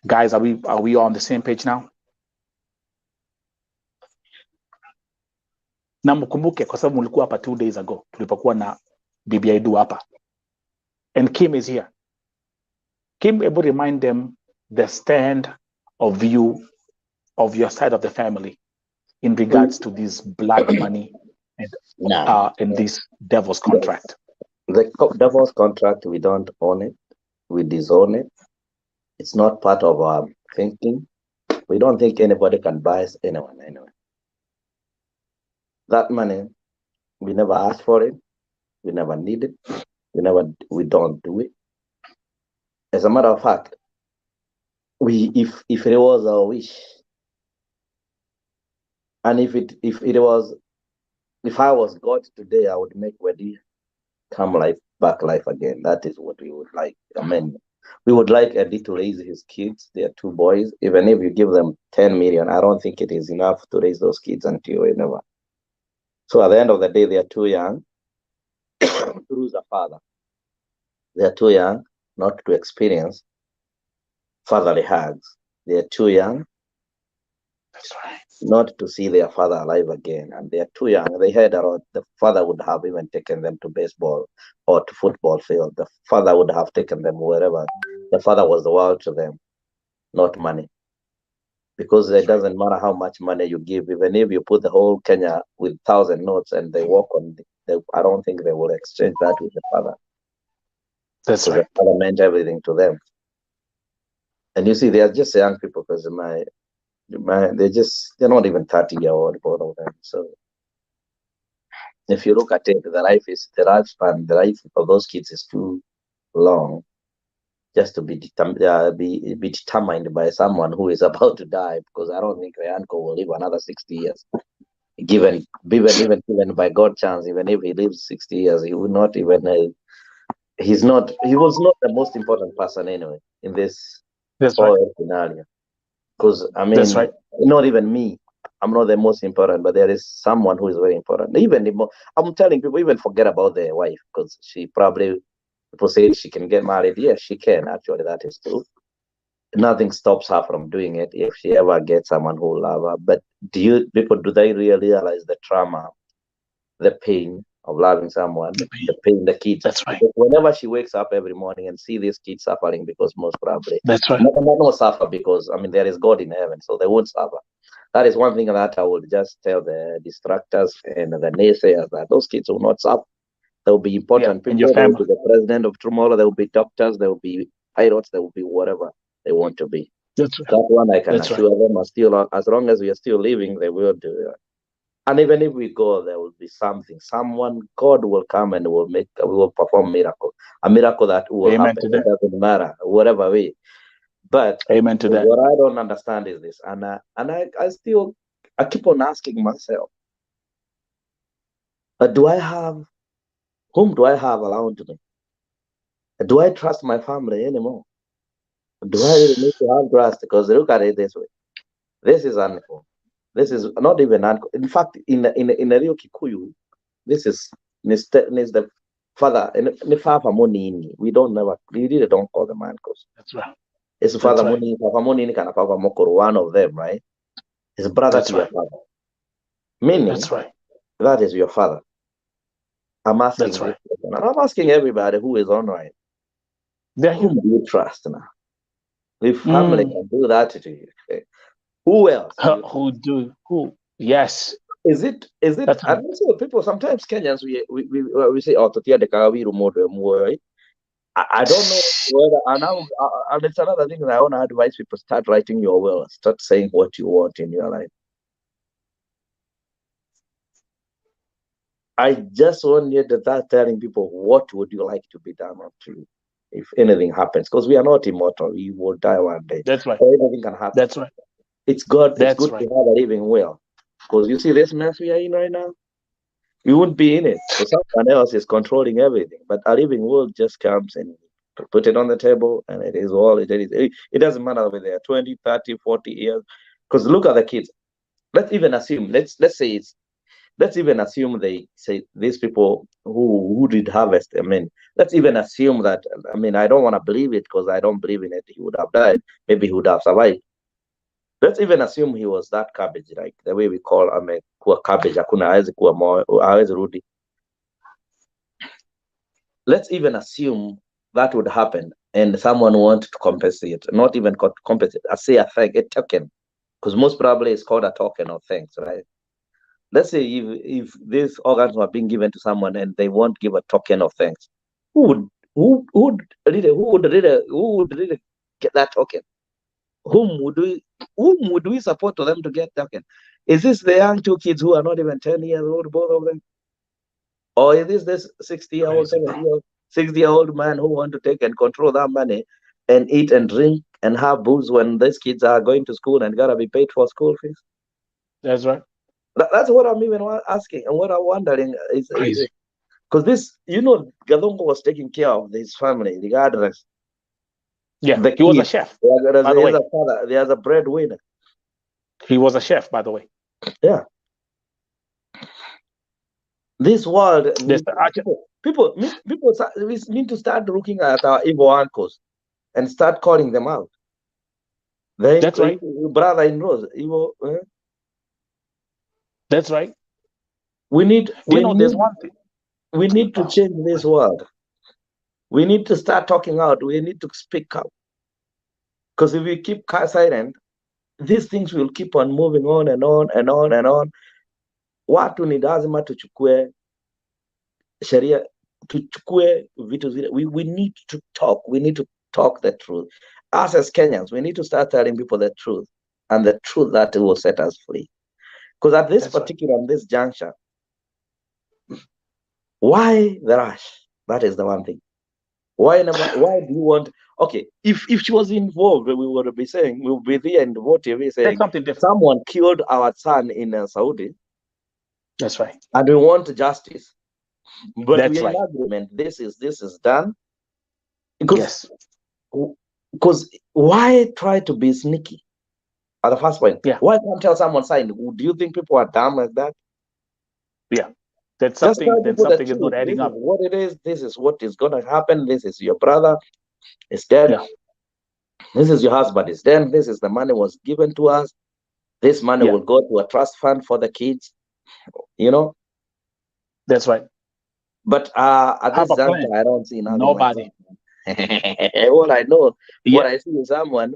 Guys, are we on the same page now? Na mkumbuke kwa sababu mlikuwa hapa 2 days ago tulipokuwa na Bibi Aidu hapa. And Kim is here. Kim able remind them the stand of you, of your side of the family in regards to this blood money and this devil's contract. The devil's contract, we don't own it. We disown it. It's not part of our thinking. We don't think anybody can buy anyone anyway. That money, we never asked for it. We never need it. We don't do it. As a matter of fact, if it was our wish, and if I was God today, I would make Wedi come back life again. That is what we would like. I mean, we would like Eddie to raise his kids. They are 2 boys. Even if you give them 10 million, I don't think it is enough to raise those kids until you never. So at the end of the day, they are too young to lose a father. They are too young not to experience fatherly hugs. They are too young not to see their father alive again. And they are too young. They heard about the father would have even taken them to baseball or to football field. The father would have taken them wherever. The father was the world to them, not money. Because it doesn't matter how much money you give, even if you put the whole Kenya with 1,000 notes and they walk on, I don't think they will exchange that with the father. That's right. The father meant everything to them. And you see, they are just young people because they're not even 30-year-old, both of them. So if you look at it, the life of those kids is too long just to be determined by someone who is about to die, because I don't think the uncle will live another 60 years. Given by God chance, even if he lives 60 years, he would not even. He was not the most important person anyway in this whole scenario. Because I mean, not even me. I'm not the most important, but there is someone who is very important. I'm telling people, even forget about their wife, because she probably, people say she can get married. Yes, she can. Actually, that is true. Nothing stops her from doing it if she ever gets someone who will love her. But do they really realize the trauma, the pain of loving someone, the pain, the kids? That's right. Because whenever she wakes up every morning and see these kids suffering, because most probably that's right, not suffer because I mean there is God in heaven, so they won't suffer. That is one thing that I would just tell the distractors and the naysayers, that those kids will not suffer. There will be important people. There will be the president of tomorrow. There will be doctors. There will be pilots. There will be whatever they want to be. That's right. That one I can assure them. As long as we are still living, they will do it. And even if we go, there will be something. Someone, God will come and will perform miracle. A miracle that will Amen happen. to It that. doesn't matter, whatever way. But Amen to that. what I don't understand is this, and I keep on asking myself, whom do I have around me? Do I trust my family anymore? Do I really need to have trust? Because look at it this way. This is uncool. This is not even uncool. In fact, in a real Kikuyu, this is the father and the father money. We really don't call them uncles. That's right. It's father money, papa money, kind of papa mokoro, one of them, right? His brother to your father. Meaning, that's right. That is your father. I'm asking That's right. And I'm asking everybody who is online. Whom do you trust now? If family can do that to you, who else? Who? Yes. Is it? That's and also people, sometimes Kenyans, we say, oh, right? I don't know whether, and it's another thing that I want to advise people: start writing your will, start saying what you want in your life. I just want you to start telling people what would you like to be done to you if anything happens, because we are not immortal. We will die one day. That's right. Anything can happen. That's right. It's good. That's it's good right. to have a living will, because you see this mess we are in right now. We wouldn't be in it. So someone else is controlling everything. But a living will just comes and put it on the table, and it is all it is. It doesn't matter whether they're 20, 30, 40 years. Because look at the kids. Let's even assume, let's even assume they say these people who did harvest. I mean, let's even assume that, I mean, I don't want to believe it because I don't believe in it. He would have died. Maybe he would have survived. Let's even assume he was that cabbage, like the way we call kuwa cabbage, hakuna hawezi kuwa hawezi rudi. Let's even assume that would happen and someone wanted to compensate, not even compensate, I say a token, because most probably it's called a token of thanks, right? Let's say if these organs were being given to someone and they won't give a token of thanks, who would really get that token? Whom would we support to them to get token? Is this the young two kids who are not even 10 years old, both of them? Or is this 60-year-old, 70-year-old, 60-year-old man who want to take and control that money and eat and drink and have booze when these kids are going to school and gotta be paid for school fees? That's right. That's what I'm even asking, and what I'm wondering is because this, Gadongo was taking care of his family regardless. Yeah, he was a chef. There's a breadwinner. He was a chef, by the way. Yeah. This world, people we need to start looking at our evil uncles and start calling them out. That's right. Brother-in-laws, evil. That's right. There's one thing. We need to change this world. We need to start talking out. We need to speak up. Because if we keep silent, these things will keep on moving on and on and on and on. Watu ni lazima tuchukue sheria, tuchukue vitu zile. We need to talk. We need to talk the truth. Us as Kenyans, we need to start telling people the truth, and the truth that will set us free. Because at this this juncture, why the rush? That is the one thing. Why do you want? Okay, if she was involved, we would be saying, we'll be there in the TV saying something different. Someone killed our son in Saudi. That's right. And we want justice. But we are in agreement. This is done. Because why try to be sneaky? At the first point, why can't tell someone sign? Do you think people are dumb like that? Yeah. That's something is not adding up. What it is, this is what is gonna happen. This is your brother is dead. Yeah. This is your husband is dead. This is the money was given to us. This money will go to a trust fund for the kids. That's right. But at this juncture, I don't see nothing. Nobody. All I know, what I see is someone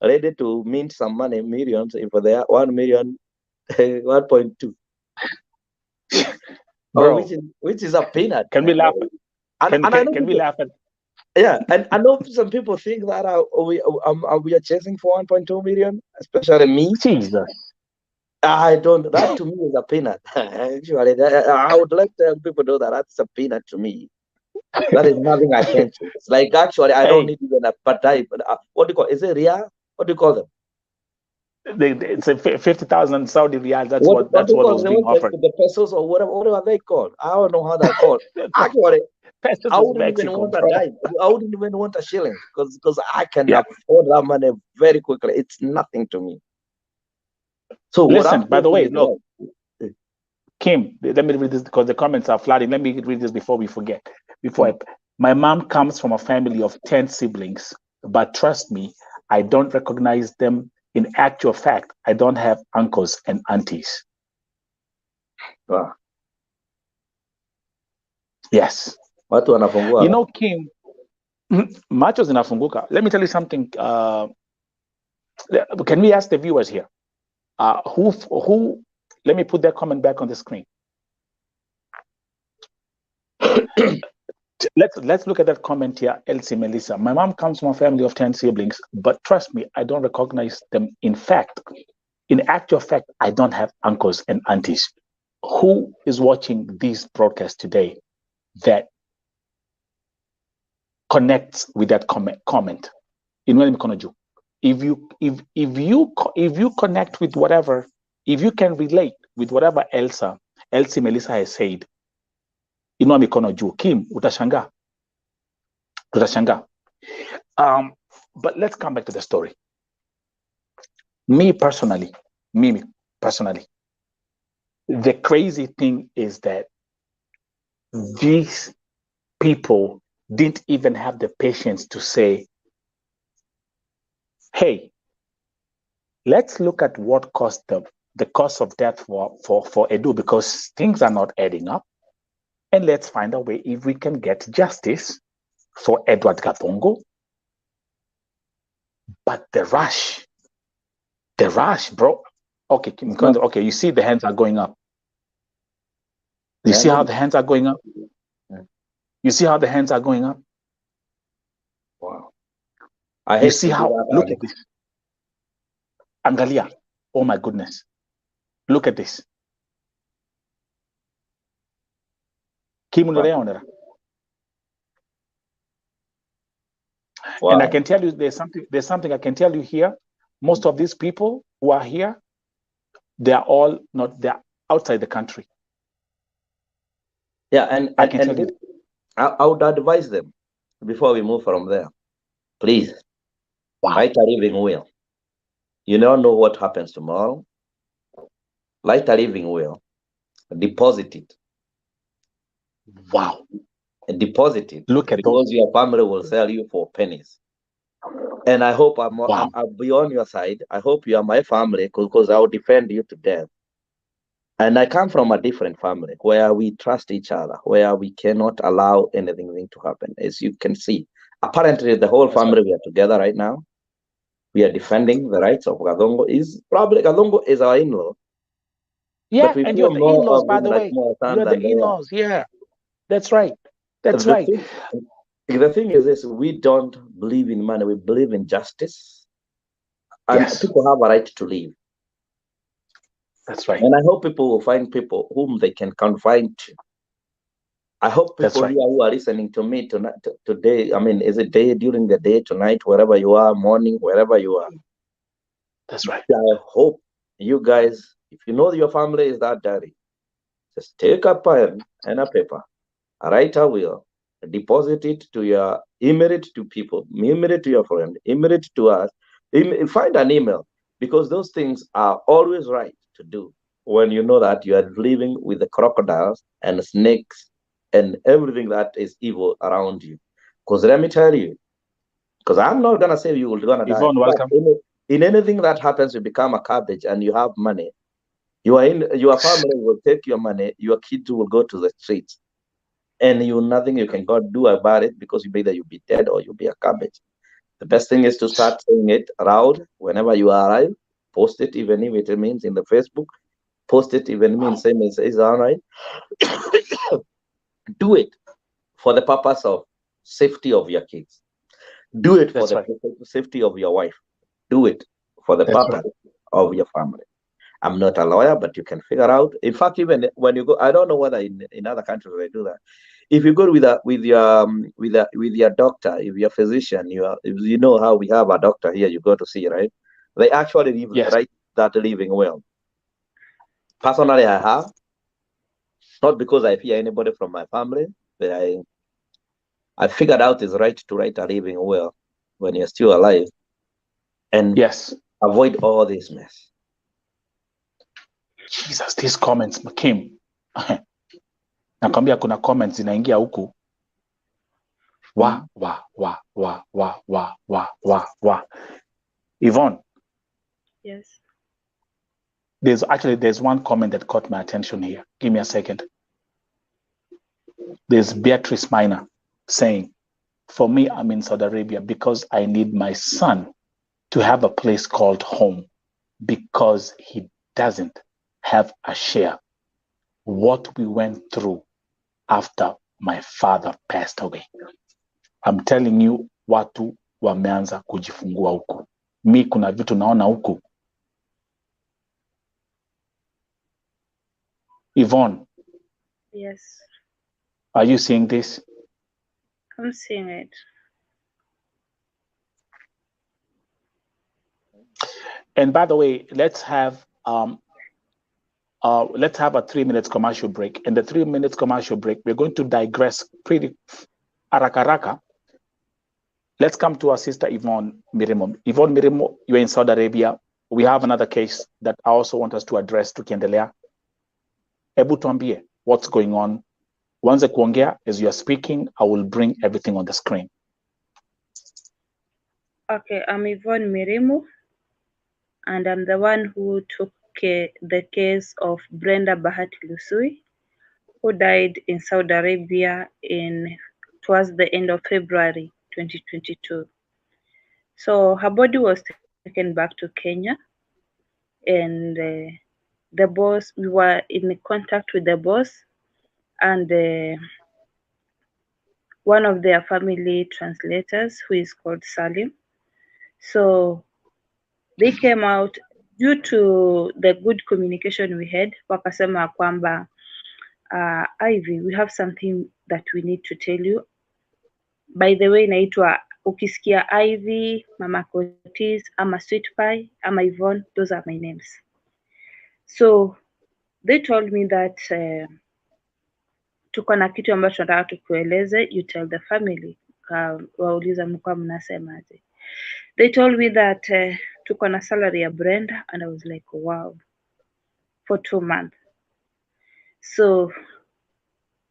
ready to mint some money, millions, if they are 1 million, 1.2. Bro, which is a peanut. Can we laugh? Can we laugh at? Yeah, and I know some people think that we are chasing for 1.2 million, especially me. Jesus. I don't. That to me is a peanut. Actually, I would like to have people know that that's a peanut to me. That is nothing I can choose. Like actually, I don't need even a patay. What do you call? Is it riyal? What do you call them? It's a 50,000 Saudi riyal. That's What what do you call was them? being offered. The pesos or whatever. What are they called? I don't know how they're called. Actually, Pesos I is wouldn't even Mexico, want a bro. dime. I wouldn't even want a shilling because I can afford that money very quickly. It's nothing to me. So Listen, by the way, look, Kim, let me read this because the comments are flooding. Let me read this before we forget. My mom comes from a family of 10 siblings, but trust me, I don't recognize them. In actual fact, I don't have uncles and aunties. Wow. Yes. You know, Kim, machos inafunguka. Let me tell you something. Can we ask the viewers here? Who? Let me put that comment back on the screen. Let's look at that comment here, Elsie Melissa. My mom comes from a family of 10 siblings, but trust me, I don't recognize them. In actual fact, I don't have uncles and aunties. Who is watching this broadcast today that connects with that comment? If you connect with whatever, if you can relate with whatever Elsie Melissa has said, inua mikono juu. Kim, utashanga. But let's come back to the story. Me personally, the crazy thing is that these people didn't even have the patience to say, hey, let's look at what caused the cause of death for Edu, because things are not adding up. And let's find a way if we can get justice for Edward Gadongo. But the rush, bro. Okay, you see the hands are going up. You see how the hands are going up? You see how the hands are going up? Wow. You see how, look at this. Angalia, oh my goodness. Look at this. Wow. And I can tell you there's something I can tell you here. Most of these people who are here, they're outside the country. Yeah, and I can tell you. I would advise them before we move from there. Please, write a living will. You don't know what happens tomorrow. Write a living will. Deposit it. Wow. Deposit it. Look at because your family will sell you for pennies. And I hope I'll be on your side. I hope you are my family because I will defend you to death. And I come from a different family where we trust each other, where we cannot allow anything to happen. As you can see, apparently the whole family, we are together right now. We are defending the rights of Gadongo. Gadongo is our in-law. Yeah, and you're the in-laws, by the way. You're the in-laws, yeah. That's right. That's right. The thing is this, we don't believe in money, we believe in justice. And people have a right to live. That's right. And I hope people will find people whom they can confide to. I hope people here who are listening to me today, I mean, is it day, during the day, tonight, wherever you are, morning, wherever you are. That's right. I hope you guys, if you know your family is that dirty, just take a pen and a paper, write a will, deposit it to your, email it to people, email it to your friend, email it to us, find an email, because those things are always right to do when you know that you are living with the crocodiles and snakes and everything that is evil around you. Because let me tell you, because I'm not going to say you're going to die. Yvonne, welcome. In anything that happens, you become a cabbage and you have money. Your family will take your money, your kids will go to the streets. And nothing you can do about it because either you'll be dead or you'll be a cabbage. The best thing is to start saying it loud whenever you arrive. Post it, even if it means in the Facebook. Post it, even means same as is all right. Do it for the purpose of safety of your kids. Do it for the safety of your wife. Do it for the purpose of your family. I'm not a lawyer, but you can figure out. In fact, even when you go, I don't know whether in other countries they do that. If you go with your doctor, if your physician, if you know how we have a doctor here, you go to see, right? They actually write that living will. Personally, I have, not because I fear anybody from my family, but I figured out it's right to write a living will when you're still alive, and avoid all this mess. Jesus, these comments came. Nakwambia kuna comments zinaingia huku. Wa. Yvonne. Yes. There's one comment that caught my attention here. Give me a second. There's Beatrice Minor saying, for me, I'm in Saudi Arabia because I need my son to have a place called home because he doesn't have a share. What we went through after my father passed away. I'm telling you, watu wameanza kujifungua huku. Mi kuna vitu naona huku. Yvonne. Yes. Are you seeing this? I'm seeing it. And by the way, let's have a 3-minute commercial break. In the 3-minute commercial break, we're going to digress pretty haraka. Let's come to our sister Yvonne Mirimo. Yvonne Mirimo, you're in Saudi Arabia. We have another case that I also want us to address tukiendelea. Ebu tuambie what's going on. Wanze kuongea, as you are speaking, I will bring everything on the screen. Okay, I'm Yvonne Mirimo, and I'm the one who took the case of Brenda Bahati Lusui, who died in Saudi Arabia towards the end of February 2022. So her body was taken back to Kenya, and the boss, we were in contact with the boss and one of their family translators, who is called Salim. So they came out due to the good communication we had, wakasema kwamba Ivy, we have something that we need to tell you. By the way, naitwa ukisikia Ivy, Mama Kotis, ama Sweet Pie, ama Yvonne, those are my names. So they told me that tuko na kitu ambacho tunataka tukueleze, you tell the family. Wauliza mlikuwa mnasemaje? They told me that tuko na salary ya Brenda, and I was like, wow, for 2 months. So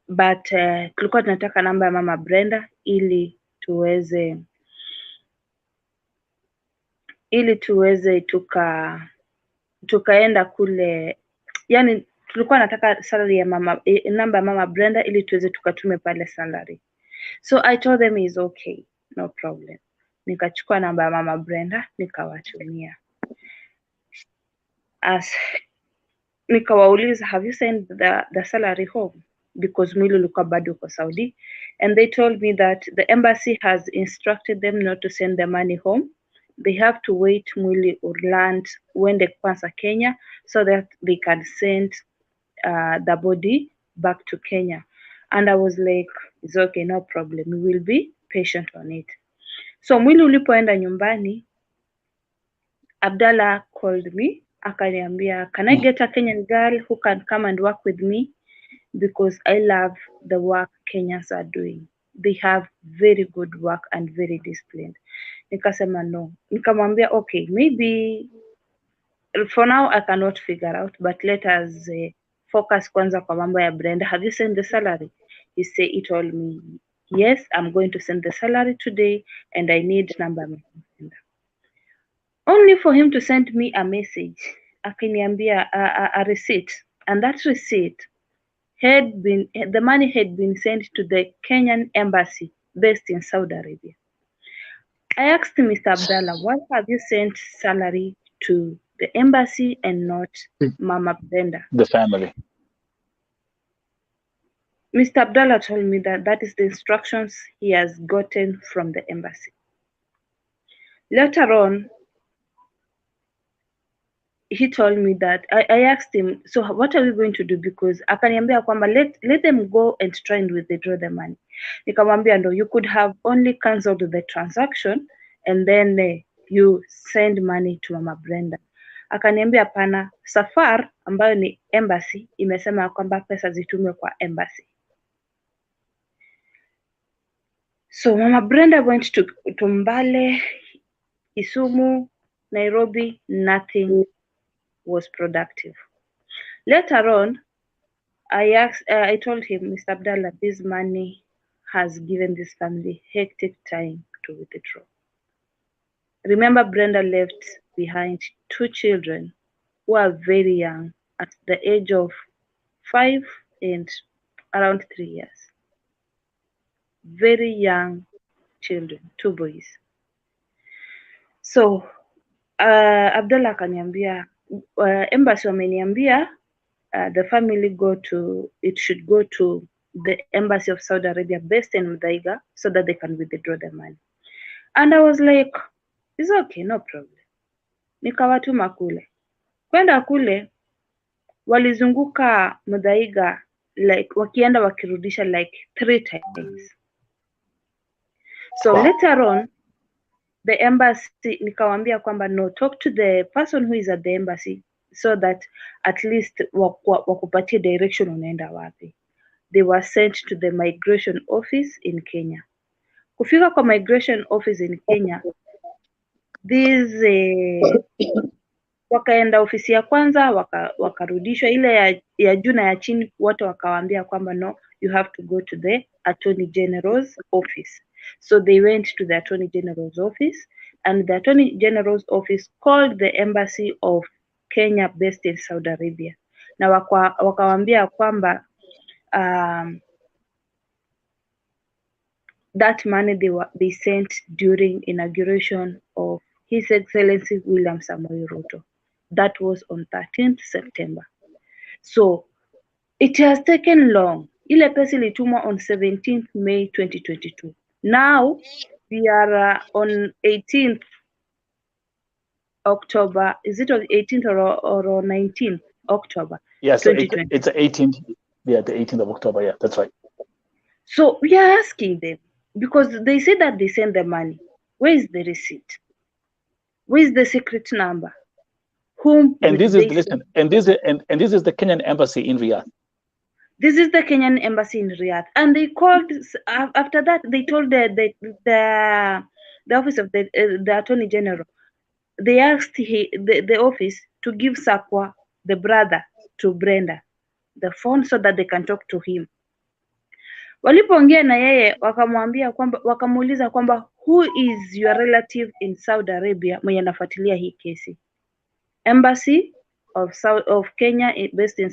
but tulikuwa tunataka namba ya mama Brenda ili tuweze tukaenda kule, yani tulikuwa nataka salary ya namba ya mama Brenda ili tuweze tukatume pale salary. So I told them is okay, no problem. Nikachukua namba ya mama Brenda nikawatumia. Nikawauliza, have you sent the salary home? Because mwili ulikuwa bado uko Saudi, and they told me that the embassy has instructed them not to send the money home. They have to wait mwili land uende kwanza Kenya so that they can send the body back to Kenya. And I was like, it's okay, no problem, we will be patient on it. So mwili ulipoenda nyumbani, Abdallah called me, akaniambia, can I get a Kenyan girl who can come and work with me? Because I love the work Kenyans are doing. They have very good work and very disciplined. Nikasema no. Nikamwambia, okay, maybe for now I cannot figure out, but let us focus kwanza kwa mambo ya Brenda. Have you sent the salary? He told me, yes, I'm going to send the salary today, and I need number. Only for him to send me a message, akiniambia a receipt, and that receipt the money had been sent to the Kenyan embassy based in Saudi Arabia. I asked Mr. Abdallah, why have you sent salary to the embassy and not Mama Brenda? The family. Mr. Abdallah told me that is the instructions he has gotten from the embassy. Later on, he told me that I asked him, so what are we going to do? Because akaniambia kwamba let them go and try and withdraw the money. Nikamwambia no, you could have only cancelled the transaction and then you send money to Mama Brenda. Akaniambia hapana, Safar ambayo ni embassy imesema kwamba pesa zitumwe kwa embassy. So Mama Brenda went to Mbale, Kisumu, Nairobi, nothing was productive. Later on, I told him, Mr. Abdallah, this money has given this family hectic time to withdraw. Remember, Brenda left behind 2 children who are very young, at the age of 5 and around 3 years. Very young children, 2 boys. So Abdallah akaniambia, embassy wameniambia the family should go to the embassy of Saudi Arabia based in Muthaiga so that they can withdraw the money. And I was like, it's okay, no problem. Nikawatuma kule. Kwenda kule walizunguka Muthaiga like wakienda wakirudisha like 3 times. So later on, the embassy nikawambia kwamba no, talk to the person who is at the embassy so that at least wakupatie direction unaenda wapi. They were sent to the migration office in Kenya. Kufika kwa migration office in Kenya, wakaenda ofisi ya kwanza wakarudishwa, ile ya juu na ya chini wote wakawaambia kwamba no, you have to go to the Attorney General's office. So they went to the Attorney General's office, and the Attorney General's office called the embassy of Kenya based in Saudi Arabia. Na wakawaambia kwamba that money they sent during inauguration of His Excellency William Samoei Ruto. That was on 13th September. So it has taken long. Ile pesa ilitumwa on 17th May 2022. Now we are on 18th October. Is it on 18th or 19th October? Yes, yeah, so it's the 18th. Yeah, the 18th of October. Yeah, that's right. So we are asking them, because they say that they send the money. Where is the receipt? Where is the secret number? Whom? And this is the Kenyan embassy in Riyadh. This is the Kenyan embassy in Riyadh, and they called. After that, they told the office of the Attorney General. They asked the office to give Sakwa, the brother to Brenda, the phone so that they can talk to him. Walipoongea na yeye wakamuuliza kwamba who is your relative in Saudi Arabia mwenye anafuatilia hii kesi. Embassy of Kenya based in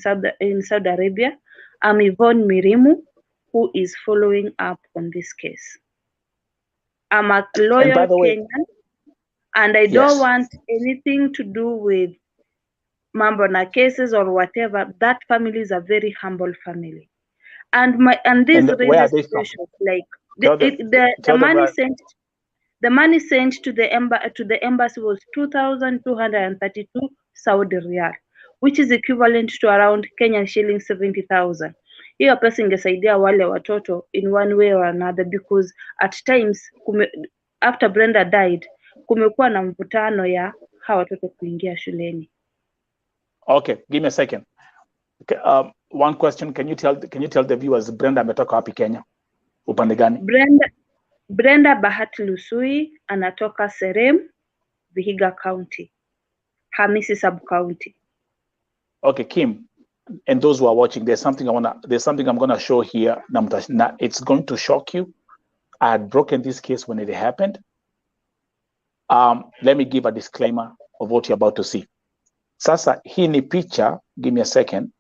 Saudi Arabia. I'm Yvonne Mirimu, who is following up on this case. I'm a loyal Kenyan, and I don't want anything to do with mambo na cases or whatever. That family is a very humble family. And this raises question, like the money sent to the embassy was 2,232 Saudi Riyal, which is equivalent to around Kenyan shillings 70,000. Hiyo pesa ingesaidia wale watoto in one way or another, because at times after Brenda died kumekuwa na mvutano ya hawa watoto kuingia shuleni. Okay, give me a second. Okay, one question, can you tell the viewers Brenda ametoka wapi Kenya? Upande gani? Brenda Bahati Lusui anatoka Serem, Vihiga County, Hamisi Sub County. Okay, Kim, and those who are watching, there's something I'm gonna show here. It's going to shock you. I had broken this case when it happened. Let me give a disclaimer of what you're about to see. Sasa hii ni picha, give me a second.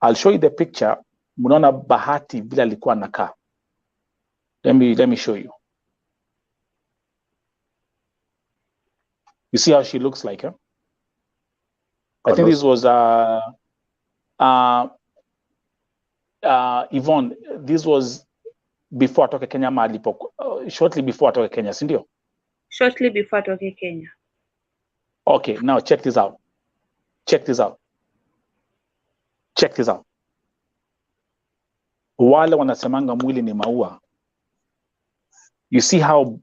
I'll show you the picture. Mnaona Bahati vile alikuwa anakaa. Let me show you. You see how she looks like, huh? I think this was Yvonne. This was before atoke Kenya shortly before atoke Kenya, si ndio? Shortly before atoke Kenya. Okay, now check this out. Check this out. Check this out. Wale wanasemanga mwili ni maua. You see how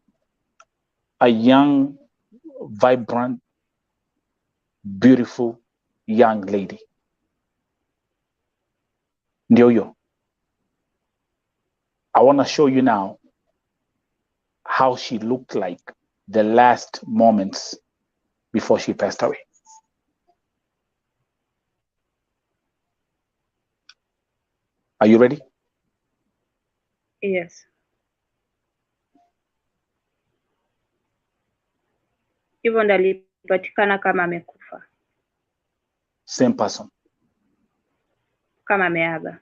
a young, vibrant, beautiful young lady. Ndio yo. I want to show you now how she looked like the last moments before she passed away. Are you ready? Yes. Hivyo ndo alipatikana kama amekufa, Same person. kama ameaga.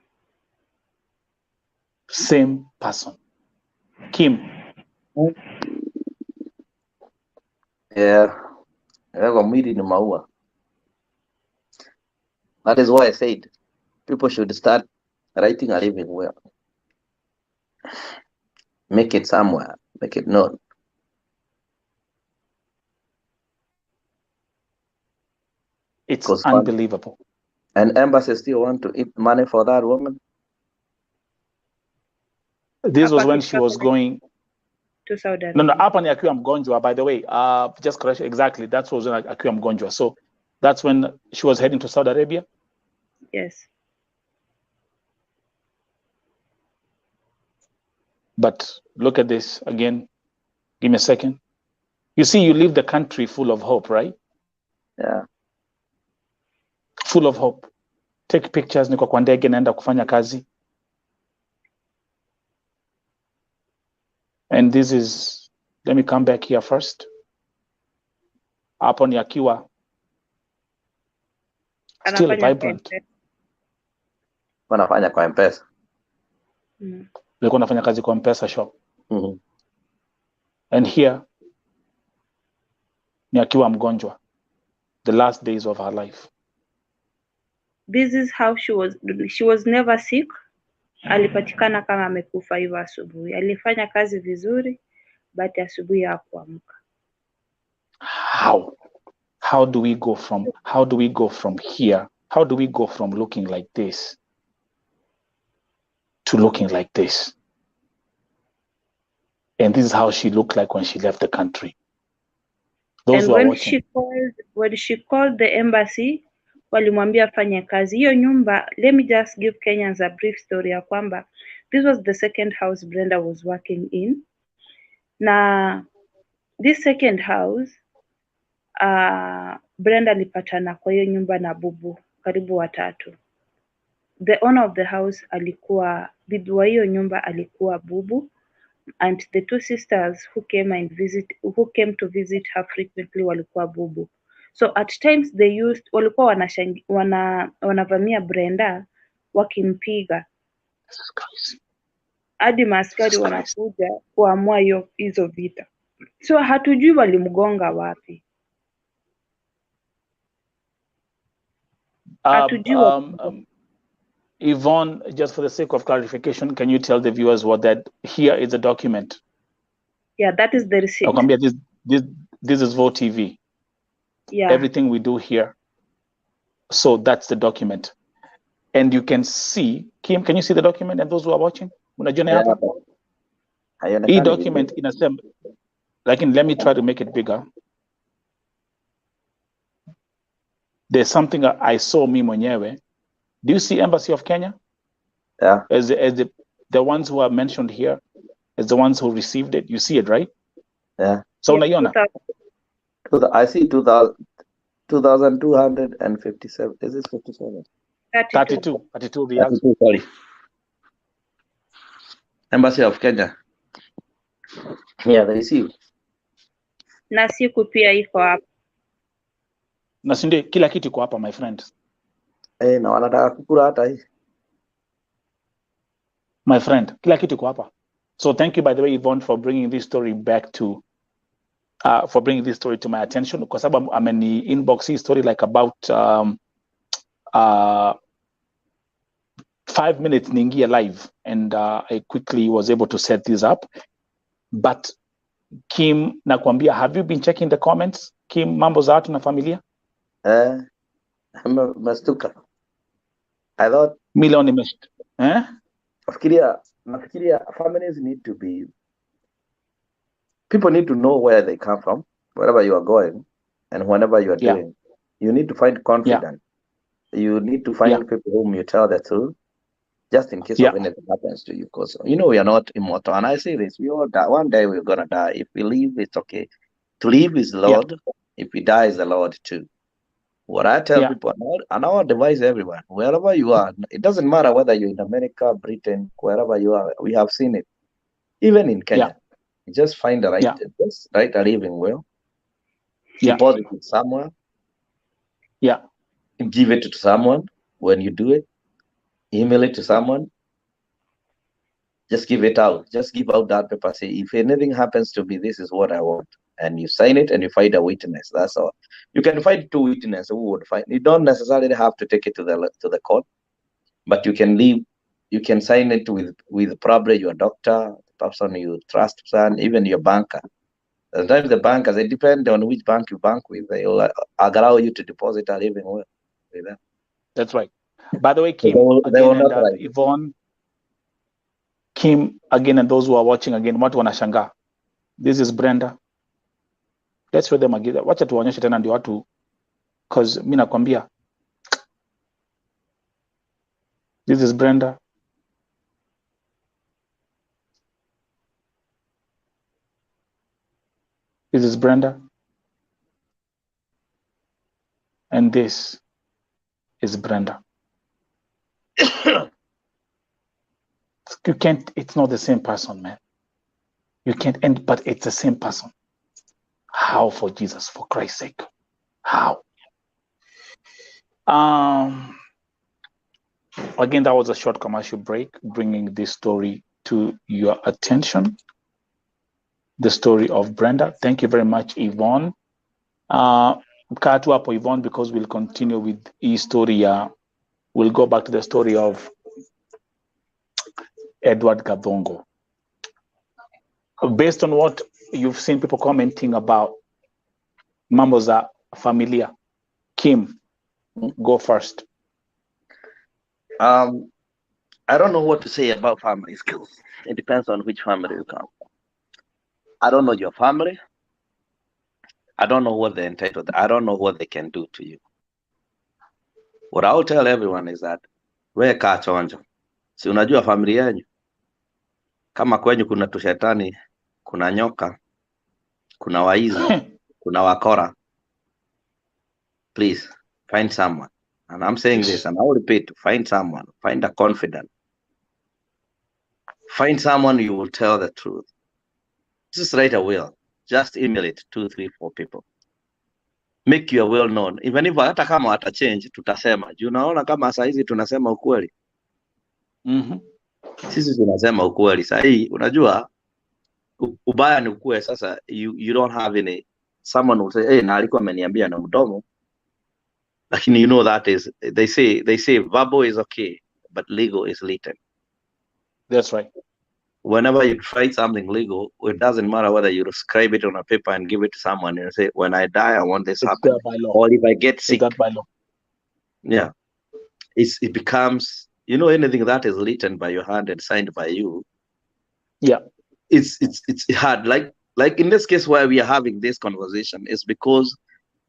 Same person. Kim. Yeah. Mwili ni maua. That is why I said people should start writing a living will. Make it somewhere. Make it known. It's unbelievable. And embassy still want to eat money for that woman? This was when she was going to Saudi Arabia. No, hapa ni akiwa mgonjwa, by the way. Just correct, exactly. That was when akiwa mgonjwa. So that's when she was heading to Saudi Arabia? Yes. But look at this again. Give me a second. You see, you leave the country full of hope, right? Yeah. Full of hope. Take pictures, niko kwa ndege naenda kufanya kazi. And this is, let me come back here first. Hapo ni akiwa still vibrant. Wanafanya kwa M-Pesa. Alikuwa anafanya kazi kwa M-Pesa shop. Mm-hmm. And here ni akiwa mgonjwa. The last days of her life. This is how she was never sick. Alipatikana kama amekufa hivyo asubuhi. Alifanya kazi vizuri, but asubuhi hakuamka. How do we go from here? How do we go from looking like this to looking like this? And this is how she looked like when she left the country. Those who are watching. When she called the embassy, walimwambia afanye kazi. Hiyo nyumba, let me just give Kenyans a brief story ya kwamba this was the second house Brenda was working in. Na this second house, Brenda alipatana kwa hiyo nyumba na bubu karibu watatu. The owner of the house alikuwa, bibi wa hiyo nyumba alikuwa bubu, and the two sisters who came to visit her frequently walikuwa bubu. So at times walikuwa wanavamia Brenda wakimpiga. Hadi maaskari wanakuja kuamua hizo vita. So hatujui walimgonga wapi. Yvonne, just for the sake of clarification, can you tell the viewers what that here is a document? Yeah, that is the receipt. This is Vote TV. Yeah. Everything we do here. So that's the document. And you can see, Kim, can you see the document and those who are watching? Yeah. Document in a sense, let me try to make it bigger. There's something I saw me mwenyewe. Do you see Embassy of Kenya? Yeah. As the ones who are mentioned here, as the ones who received it, you see it, right? Yeah. So Nayona. I see 2,257. Is this 57? 32 reals. 32, sorry. Embassy of Kenya. Yeah, they received. Na siku pia iko hapa. Na sinde kila kitu iko hapa, my friend. Na wanataka kukula hata hii. My friend, kila kitu iko hapa. So thank you, by the way, Yvonne, for bringing this story back to my attention. Because I'm in the inbox hii story like about 5 minutes ningia live, and I quickly was able to set this up. But Kim, nakwambia, have you been checking the comments? Kim, mambo za watu na familia? Mastuka. I thought Milioni imeshtuka. nafikiria families need to be, people need to know where they come from, wherever you are going, and whenever you are Yeah. doing. You need to find confidence. You need to find people whom you tell the truth, just in case of anything happens to you. Because we are not immortal, and I say this: we all die. One day we're gonna die. If we live, it's okay. To live is the Lord. If we die, is the Lord too. What I tell people, and I advise everyone, wherever you are, it doesn't matter whether you're in America, Britain, wherever you are. We have seen it, even in Kenya. You just find the right living will. Deposit it somewhere. Give it to someone. When you do it, email it to someone. Just give it out. Just give out that paper. Say, if anything happens to me, this is what I want. And you sign it and you find a witness. That's all. You can find 2 witnesses who would find. You don't necessarily have to take it to the court, but you can leave. You can sign it with probably your doctor, the person you trust, even your banker. Sometimes the bankers, it depends on which bank you bank with. They will allow you to deposit a living will with them. That's right. By the way, Kim, they will not and Yvonne, Kim, again, and those who are watching again, watu wanashangaa. This is Brenda. Let's show them again. Wacha tuwaonyeshe tena ndio watu, because mimi nakwambia, this is Brenda. This is Brenda. And this is Brenda. You can't, it's not the same person, man. You can't end, but it's the same person. How, for Jesus, for Christ's sake? How? Again, that was a short commercial break, bringing this story to your attention. The story of Brenda. Thank you very much, Yvonne. Kaa tu hapo, Yvonne, because we'll continue with his story. We'll go back to the story of Edward Gadongo. Based on what you've seen people commenting about mambo za familia, Kim, go first. I don't know what to say about family skills. It depends on which family you come from. I don't know your family. I don't know what they're entitled. I don't know what they can do to you. What I'll tell everyone is that wewe kaa chonjo. Si unajua familia yenu? Kama kwenyu kuna tushetani, kuna nyoka, kuna waizi, kuna wakora. Please find someone. And I'm saying this, and I'll repeat, find someone, find a confidant. Find someone you will tell the truth. Just write a will. Just email it 2, 3, 4 people. Make your will known. Even if hata kama wata change, tutasema. Unaona kama saa hizi tunasema ukweli. Sisi tunasema ukweli. Saa hii, unajua, ubaya ni ukweli. Sasa, you don't have any, someone will say, hey, na alikuwa ameniambia na mdomo. Lakini you know that is, they say verbal is okay, but legal is written. That's right. Whenever you try something legal, it doesn't matter whether you scribe it on a paper and give it to someone and say, when I die, I want this to happen. Or if I get sick. It's by law. Yeah. It becomes, anything that is written by your hand and signed by you. Yeah. It's hard. Like in this case where we are having this conversation is because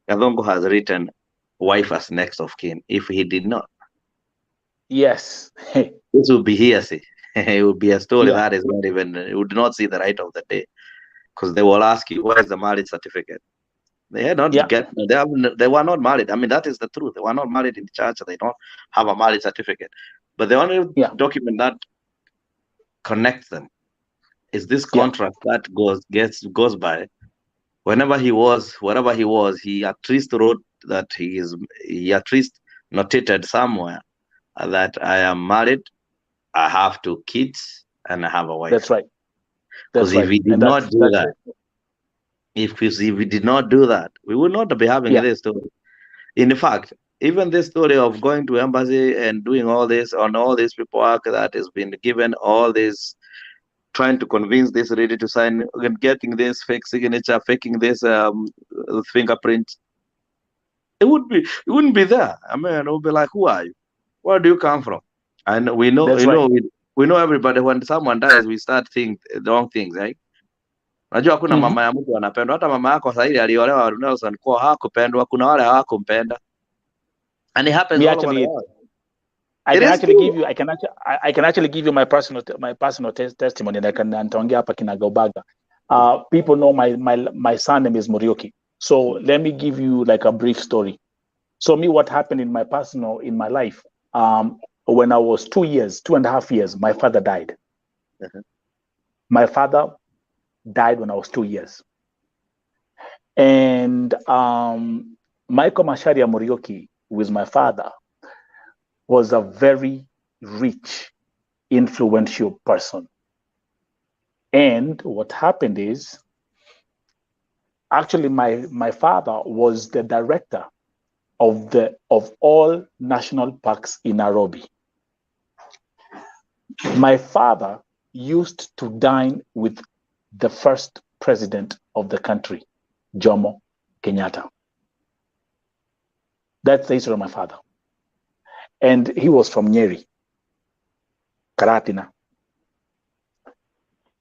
Gadongo has written wife as next of kin. If he did not. Yes. This would be hearsay. It would be a story that is not even, you would not see the light of the day, because they will ask you, where's the marriage certificate? They had not they were not married. I mean, that is the truth. They were not married in the church. They don't have a marriage certificate. But the only document that connects them is this contract that goes by. Whenever he was, wherever he was, he at least wrote that he at least notated somewhere that I am married, I have 2 kids, and I have a wife. That's right. Because if we did not do that, if we did not do that, we would not be having this story. In fact, even this story of going to embassy and doing all this on all these paperwork that has been given, all this, trying to convince this lady to sign, getting this fake signature, faking this fingerprint. It wouldn't be there. I mean, it would be like, who are you? Where do you come from? And we know, That's right. we know everybody. When someone dies, we start think the wrong things, right? Najua kuna mama ya mtu anapendwa, hata mama yako sasa hivi aliolewa Nelson kwa hakupendwa, kuna wale hawakumpenda. And it happens all over the world. I can actually give you my personal testimony that can nitaongea hapa kinagaubaga. People know my son name is Muriuki. So let me give you like a brief story. So what happened in my life, when I was 2.5 years, my father died. My father died when I was 2 years. And Michael Masharia Muriuki, who is my father, was a very rich, influential person. And what happened is, actually, my father was the director of all national parks in Nairobi. My father used to dine with the first president of the country, Jomo Kenyatta. That's the history of my father. And he was from Nyeri, Karatina.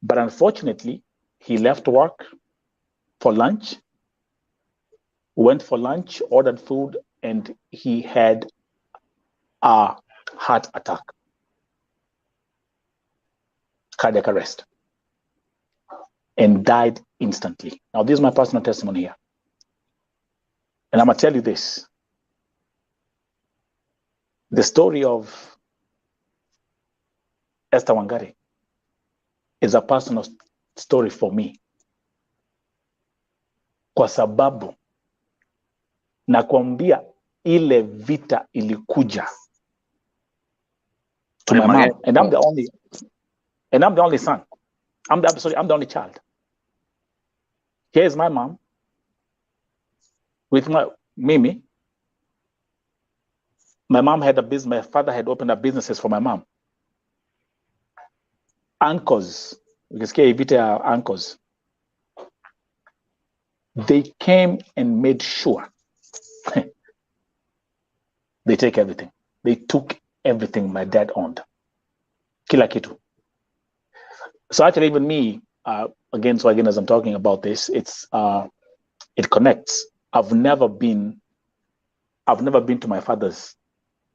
But unfortunately, he left work for lunch, went for lunch, ordered food, and he had a heart attack, cardiac arrest, and died instantly. Now, this is my personal testimony here. And I'm going to tell you this. The story of Esther Wangari is a personal story for me. Kwa sababu nakwambia ile vita ilikuja to my mom, and I'm the only son. I'm the only child. Here's my mom with Mimi. My mom had a business. My father had opened up businesses for my mom. Uncles, ukisikia vita ya uncles, they came and made sure they take everything. They took everything my dad owned. Kila kitu. So actually, even me, again, as I'm talking about this, it connects. I've never been to my father's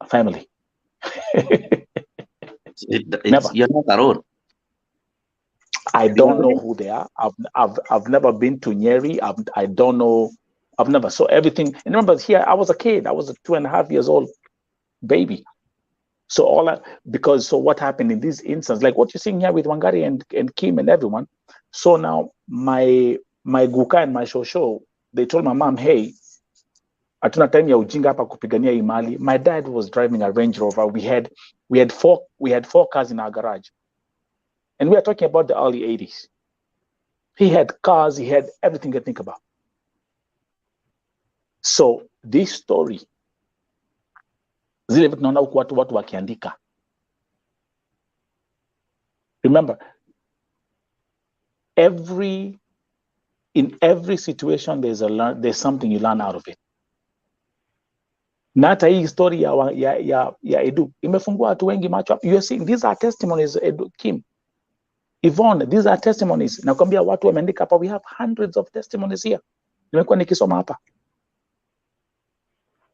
family. Never. You're not alone. I don't know who they are. I've never been to Nyeri. I don't know. I've never. So everything. And remember, here I was a kid. I was a 2.5 years old baby. So so what happened in this instance, like what you're seeing here with Wangari and Kim and everyone. So now my guka and my shosho, they told my mom, hey, hatuna time ya ujinga hapa kupigania hii mali. My dad was driving a Range Rover. We had four cars in our garage. And we are talking about the early 80s. He had cars, he had everything to think about. So this story, zile vitu naona huku watu wakiandika. Remember, in every situation there's something you learn out of it. Na hata hii story ya Edu imefungua watu wengi macho. You are seeing these are testimonies, Edu, Kim, Yvonne, these are testimonies. Nakwambia watu wameandika hapa. We have hundreds of testimonies here. Nimekuwa nikisoma hapa.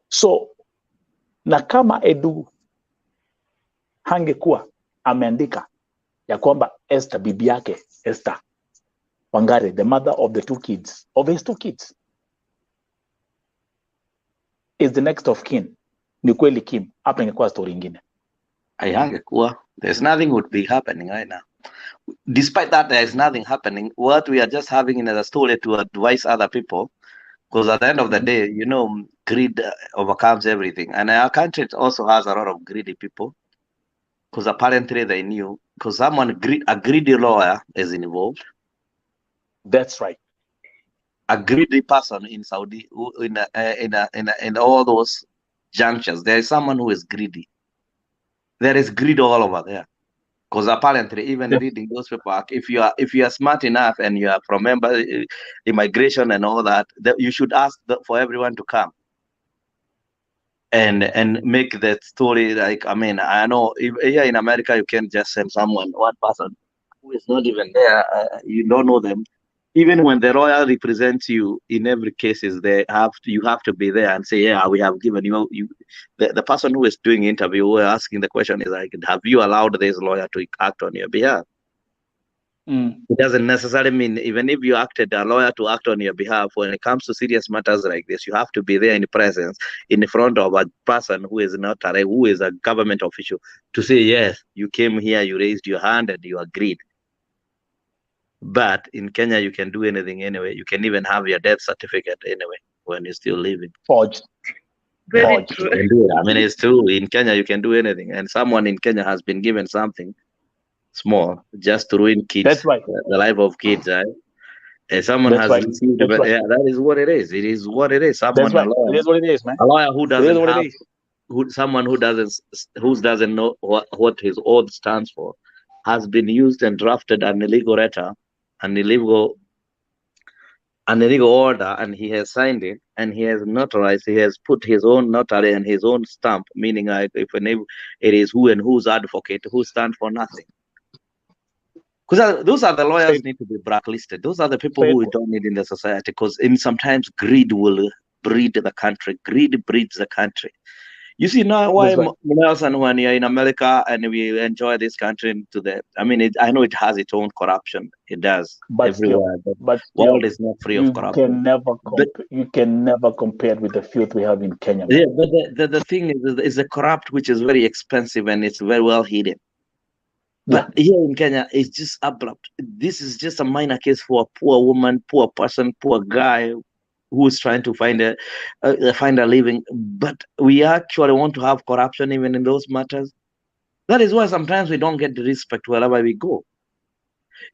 So na kama Edu hangekuwa ameandika ya kwamba Esther, bibi yake Esther Wangari, the mother of his two kids, is the next of kin, ni kweli Kim, hapa ingekuwa story ingine. Hangekuwa. There's nothing would be happening right now. Despite that, there is nothing happening. What we are just having in a story to advise other people, because at the end of the day, greed overcomes everything. And our country also has a lot of greedy people, because apparently they knew, because a greedy lawyer is involved. That's right. A greedy person in Saudi, in all those junctures, there is someone who is greedy. There is greed all over there. Because apparently, even reading those paperwork, if you are smart enough and you are from immigration and all that, you should ask for everyone to come. and make that story like, I mean, I know here in America you can just send one person who is not even there. You don't know them. Even when the lawyer represents you in every cases, you have to be there and say, yeah, we have given you the person who is doing interview, who is asking the question is like, have you allowed this lawyer to act on your behalf? It doesn't necessarily mean even if you acted a lawyer to act on your behalf. When it comes to serious matters like this, you have to be there in presence, in front of a person who is not who is a government official, to say, yes, you came here, you raised your hand, and you agreed. But in Kenya, you can do anything anyway. You can even have your death certificate anyway when you're still living. Forged. Very true. I mean, it's true. In Kenya, you can do anything. And someone in Kenya has been given something small just to ruin kids. That's right. The life of kids, right? And someone That's has right. received, That's right. Yeah, that is what it is. It is what it is. Someone, That's right. It is what it is, man. A lawyer who doesn't what have, someone who doesn't know what his oath stands for, has been used and drafted an illegal letter, an illegal order, and he has signed it, and he has notarized. He has put his own notary and his own stamp, meaning it is who and whose advocate, who stand for nothing. Because those are the lawyers need to be blacklisted. Those are the people who we don't need in the society. Because sometimes greed will breed the country. Greed breeds the country. You see now why Nelson, when you're in America and we enjoy this country I mean, I know it has its own corruption. It does, but everywhere. But world is not free of corruption. You can never compare with the filth we have in Kenya. Yeah, but the thing is the corrupt, which is very expensive and it's very well hidden. But here in Kenya, it's just abrupt. This is just a minor case for a poor woman, poor person, poor guy who is trying to find a living. But we actually want to have corruption even in those matters. That is why sometimes we don't get the respect wherever we go.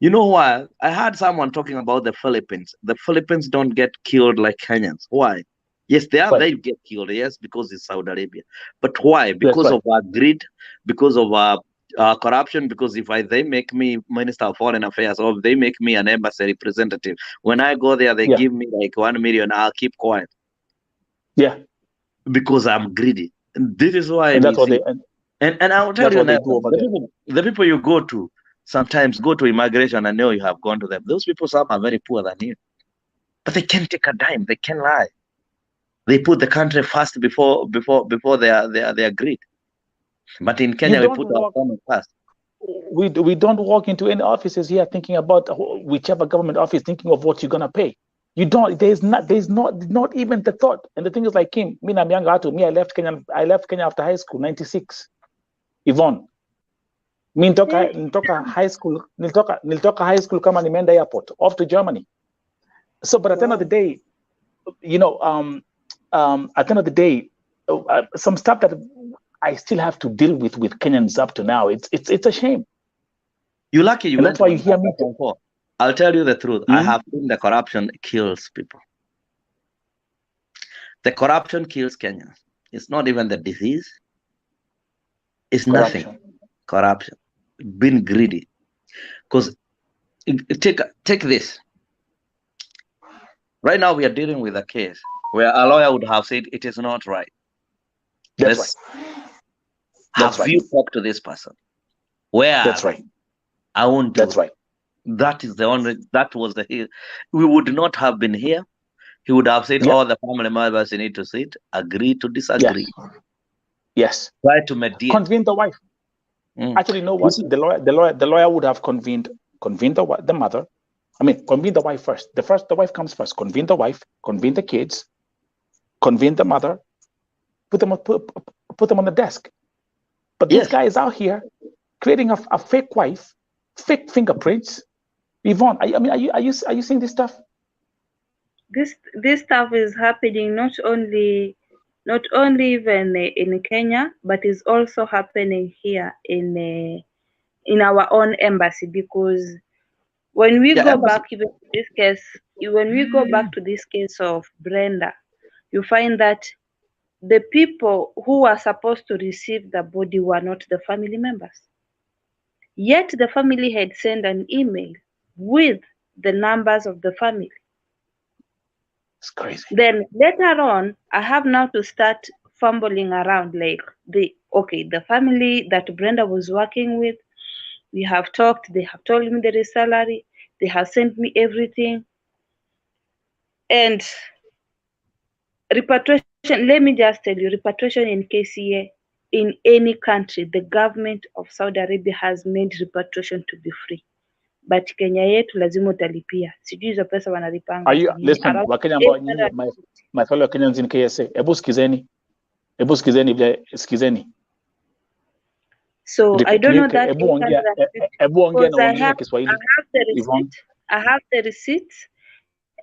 You know why? I heard someone talking about the Philippines. The Philippines don't get killed like Kenyans. Why? Yes, they get killed. Yes, because it's Saudi Arabia. But why? Because of our greed, because of our corruption, because if they make me Minister of Foreign Affairs or if they make me an embassy representative, when I go there, they give me like 1 million, I'll keep quiet. Yeah. Because I'm greedy. And this is why and that's what they and I'll tell you now, the people you go to sometimes go to immigration and know you have gone to them. Those people, some are very poor than you. But they can't take a dime, they can't lie. They put the country first before their greed. But in Kenya, we put our family first. We don't walk into any offices here thinking about whichever government office, thinking of what you're gonna pay. You don't. There's not even the thought. And the thing is, like him, me, I'm young. I left Kenya after high school, 96. Yvonne, me nilitoka high school kama nimeenda airport off to Germany. So, but at the end of the day, you know, at the end of the day, some stuff that I still have to deal with Kenyans up to now. It's a shame. You're lucky you. And that's why you hear me. I'll tell you the truth. I have seen the corruption kills people. The corruption kills Kenyans. It's not even the disease. It's nothing. Corruption. Being greedy. Because take this. Right now we are dealing with a case where a lawyer would have said it is not right. That's right. Have you talked to this person? Where? That's right. I won't do. That's right. That was we would not have been here. He would have said, all the family members need to sit, agree to disagree. Yes. Try to mediate. Convene the wife. Actually, you know what? The lawyer would have convened the mother. I mean, convene the wife first. The wife comes first. Convene the wife, convene the kids, convene the mother, put them on the desk. But this guy is out here creating a fake wife, fake fingerprints. Yvonne, are you seeing this stuff? This stuff is happening not only even in Kenya, but is also happening here in our own embassy. Because when we go back even to this case, to this case of Brenda, you find that the people who are supposed to receive the body were not the family members. Yet the family had sent an email with the numbers of the family. It's crazy. Then later on, I have now to start fumbling around like the family that Brenda was working with. We have talked. They have told me there is salary. They have sent me everything. And repatriation, let me just tell you, repatriation in KCA, in any country, the government of Saudi Arabia has made repatriation to be free. But Kenya yetu lazima utalipia. Sijui hizo pesa wanalipanga. Listen, Wakenya ambao nyinyi, my fellow Kenyans in KSA, hebu sikizeni. So I don't know that. Hebu ongea na uongee Kiswahili. I have the receipts,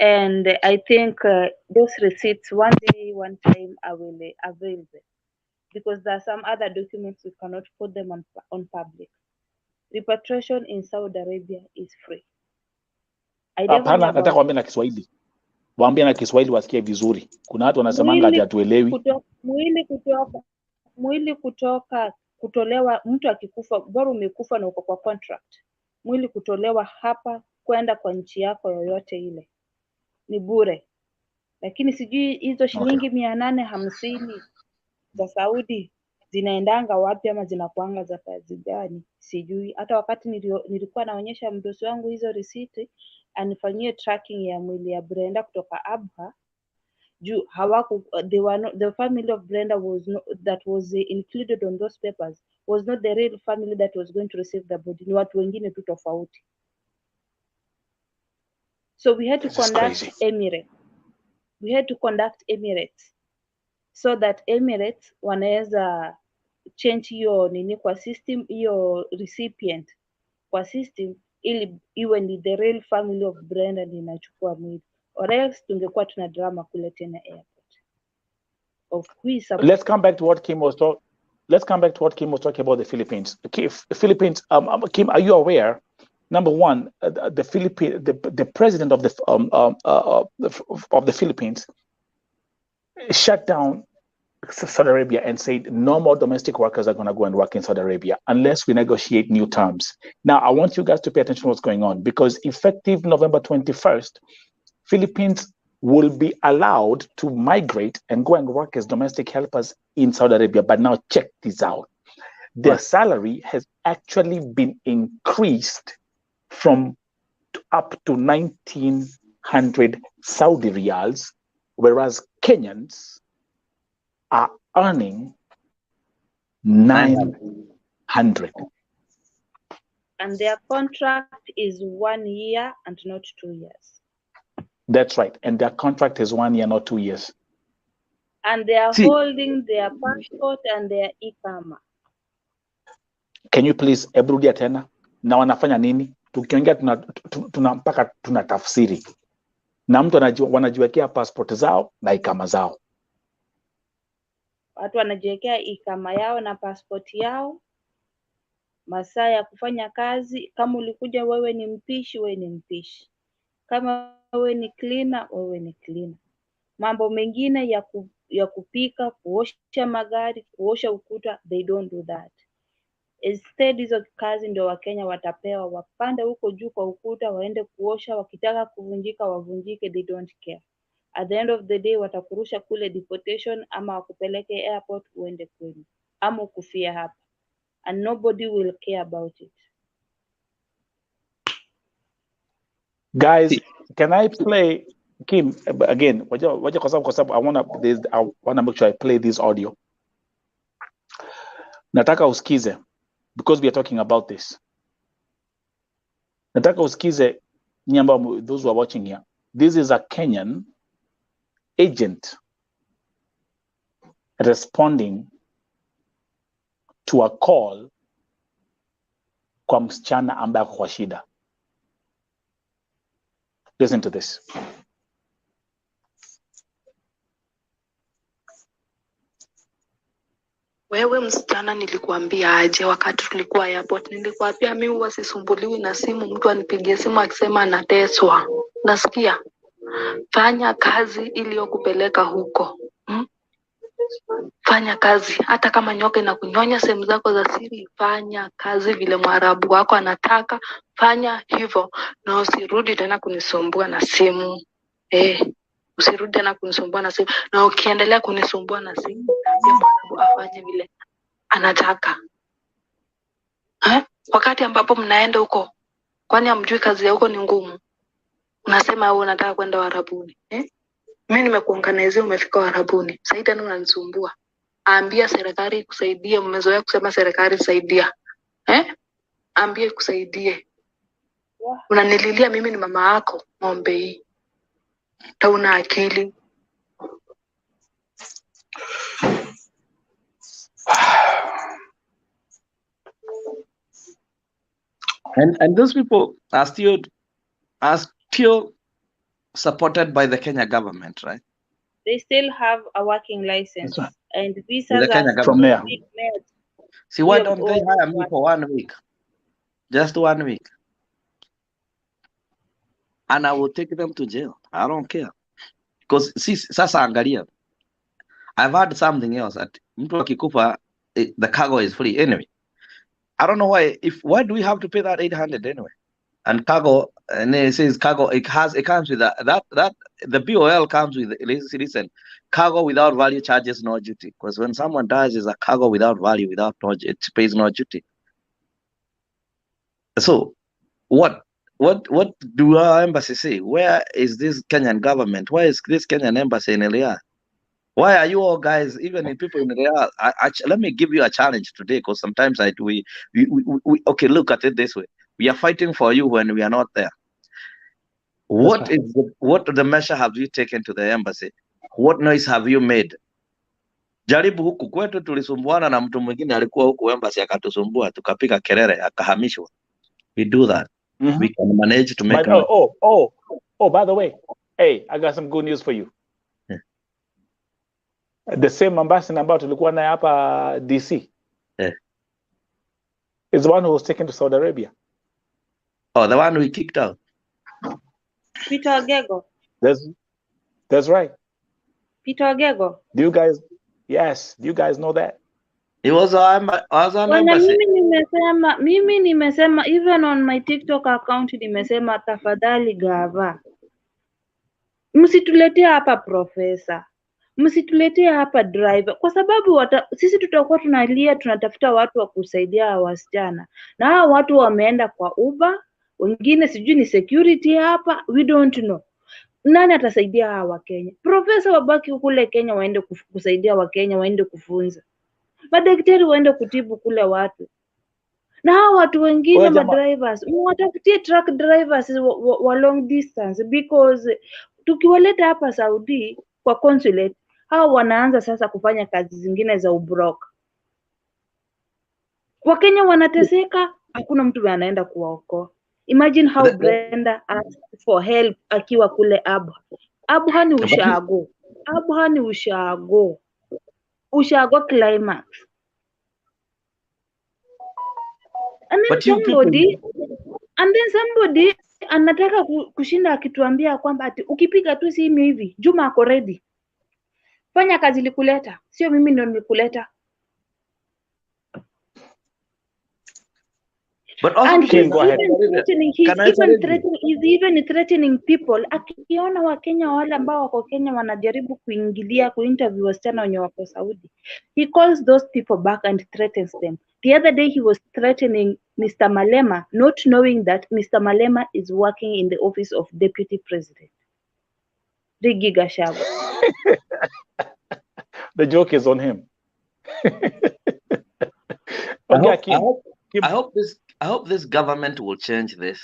and I think those receipts one time I will avail them, because there are some other documents we cannot put them on public. Repatriation in Saudi Arabia is free. Hapana, nataka kuambia na Kiswahili. Waambie na Kiswahili wasikie vizuri. Kuna watu wanasemanga hajatuelewi. Mwili kutoka kutolewa, mtu akikufa, bora umekufa na uko kwa contract. Mwili kutolewa hapa kwenda kwa nchi yako yoyote ile ni bure. Lakini sijui hizo shilingi 850 za Saudi zinaendanga wapi ama zinakuanga za kazi gani sijui. Hata wakati nilikuwa naonyesha mdosi wangu hizo receipt anifanyie tracking ya mwili ya Brenda kutoka Abha, juu the family of Brenda that was included on those papers was not the real family that was going to receive the body. Ni watu wengine tu tofauti. So we had to conduct Emirates. We had to conduct Emirates so that Emirates wanaweza change hiyo nini kwa system, hiyo recipient kwa system, ili iwe ni the real family of Brenda inachukua mwili, or else tungekuwa tuna drama kule tena airport. Let's come back to what Kim was talking. Let's come back to what Kim was talking about the Philippines. Philippines, Kim, are you aware? Number one, the president of the Philippines shut down Saudi Arabia and said no more domestic workers are going to go and work in Saudi Arabia unless we negotiate new terms. Now, I want you guys to pay attention to what's going on, because effective November 21st, Philippines will be allowed to migrate and go and work as domestic helpers in Saudi Arabia. But now check this out. Their salary has actually been increased from up to 1,900 Saudi riyals, whereas Kenyans are earning 900. And their contract is 1 year and not 2 years. That's right. And their contract is 1 year, not 2 years. And they are holding their passport and their ikama. Can you please, ebrudia tena? Na wanafanya nini? Tukiongea mpaka tunatafsiri. Na mtu wanajiwekea passport zao na ikama zao. Watu wanajiwekea ikama yao na passport yao. Masaa ya kufanya kazi, kama ulikuja wewe ni mpishi, wewe ni mpishi. Kama wewe ni cleaner, wewe ni cleaner. Mambo mengine ya kupika, kuosha magari, kuosha ukuta, they don't do that. Instead hizo kazi ndio Wakenya watapewa, wapande huko juu kwa ukuta, waende kuosha, wakitaka kuvunjika wavunjike, they don't care. At the end of the day watakurusha kule deportation, ama wakupeleke airport uende kwenu, ama ukufia hapa. And nobody will care about it. Guys, can I play Kim again? Waja kwa sababu I wanna make sure I play this audio. Nataka usikize, because we are talking about this. Nataka usikize those who are watching here. This is a Kenyan agent responding to a call kwa msichana ambaye kwa shida. Listen to this. Wewe msichana, nilikuambia aje wakati tulikuwa airport? Nilikuambia mimi huwa sisumbuliwi na simu, mtu anipigie simu akisema anateswa. Nasikia? Fanya kazi iliyokupeleka huko. Fanya kazi, hata kama nyoka inakunyonya sehemu zako za siri, fanya kazi vile Mwarabu wako anataka, fanya hivyo na usirudi tena kunisumbua na simu. Usirudi tena kunisumbua na simu. Na ukiendelea kunisumbua na simu, naambia mwanangu afanye vile anataka. Wakati ambapo mnaenda huko, kwani hamjui kazi ya huko ni ngumu? Unasema wewe unataka kwenda Warabuni. Mimi nimekuanganizia umefika Warabuni. Sasa tena unanisumbua. Ambia serikali ikusaidie, mmezoea kusema serikali saidia. Ambia ikusaidie. Unanililia mimi ni mama yako, ng'ombe hii. Hauna akili. And those people are still supported by the Kenya government, right? They still have a working license and visas are from there. See, why don't they hire me for 1 week? Just 1 week. And I will take them to jail. I don't care. Because see, sasa angalia. I've heard something else that mtu akikufa, the cargo is free anyway. I don't know why do we have to pay that 800 anyway? And cargo, and it says cargo, it comes with that the BOL comes with, listen, cargo without value charges no duty. Because when someone dies, is a cargo without value, it pays no duty. So what do our embassy say? Where is this Kenyan government? Where is this Kenyan embassy in Riyadh? Why are you all guys, even in people in Riyadh? Let me give you a challenge today, because sometimes we okay, look at it this way. We are fighting for you when we are not there. What the measure have you taken to the embassy? What noise have you made? Jaribu huku kwetu tulisumbuana na mtu mwingine alikuwa huku embassy akatusumbua, tukapiga kelele, akahamishwa. We do that. We can manage to make by the way, hey, I got some good news for you. The same ambassador ambao tulikuwa naye hapa DC is the one who was taken to Saudi Arabia. Oh, the one we kicked out. Peter Ogego. That's right. Peter Ogego. Do you guys know that? He was an embassy. Mimi nimesema even on my TikTok account nimesema tafadhali gava. Msituletee hapa profesa. Msituletee hapa driver, kwa sababu sisi tutakuwa tunalia, tunatafuta watu wa kusaidia wasichana, na hao watu wameenda kwa Uber, wengine sijui ni security hapa, we don't know. Nani atasaidia hawa Wakenya? Profesa wabaki kule Kenya waende kusaidia Wakenya, waende kufunza. Madaktari waende kutibu kule watu. Na hao watu wengine madrivers, mwatafutie truck drivers wa long distance, because tukiwaleta hapa Saudi kwa consulate, hao wanaanza sasa kufanya kazi zingine za ubroka. Wakenya wanateseka, hakuna mtu anaenda kuwaokoa. Imagine how Brenda asked for help akiwa kule Abha. Abha ni ushago. Abha ni ushago. Ushago climax. And then somebody anataka kushinda akituambia kwamba ati ukipiga tu simu hivi, Juma ako ready. Fanya kazi likuleta, sio mimi ndio nilikuleta. But also and he's even threatening people. Akiona Wakenya wale ambao wako Kenya wanajaribu kuingilia kuinterview wasichana wenye wako Saudi, he calls those people back and threatens them. The other day he was threatening Mr. Malema, not knowing that Mr. Malema is working in the office of Deputy President Rigathi Gachagua. The joke is on him. I hope this government will change this.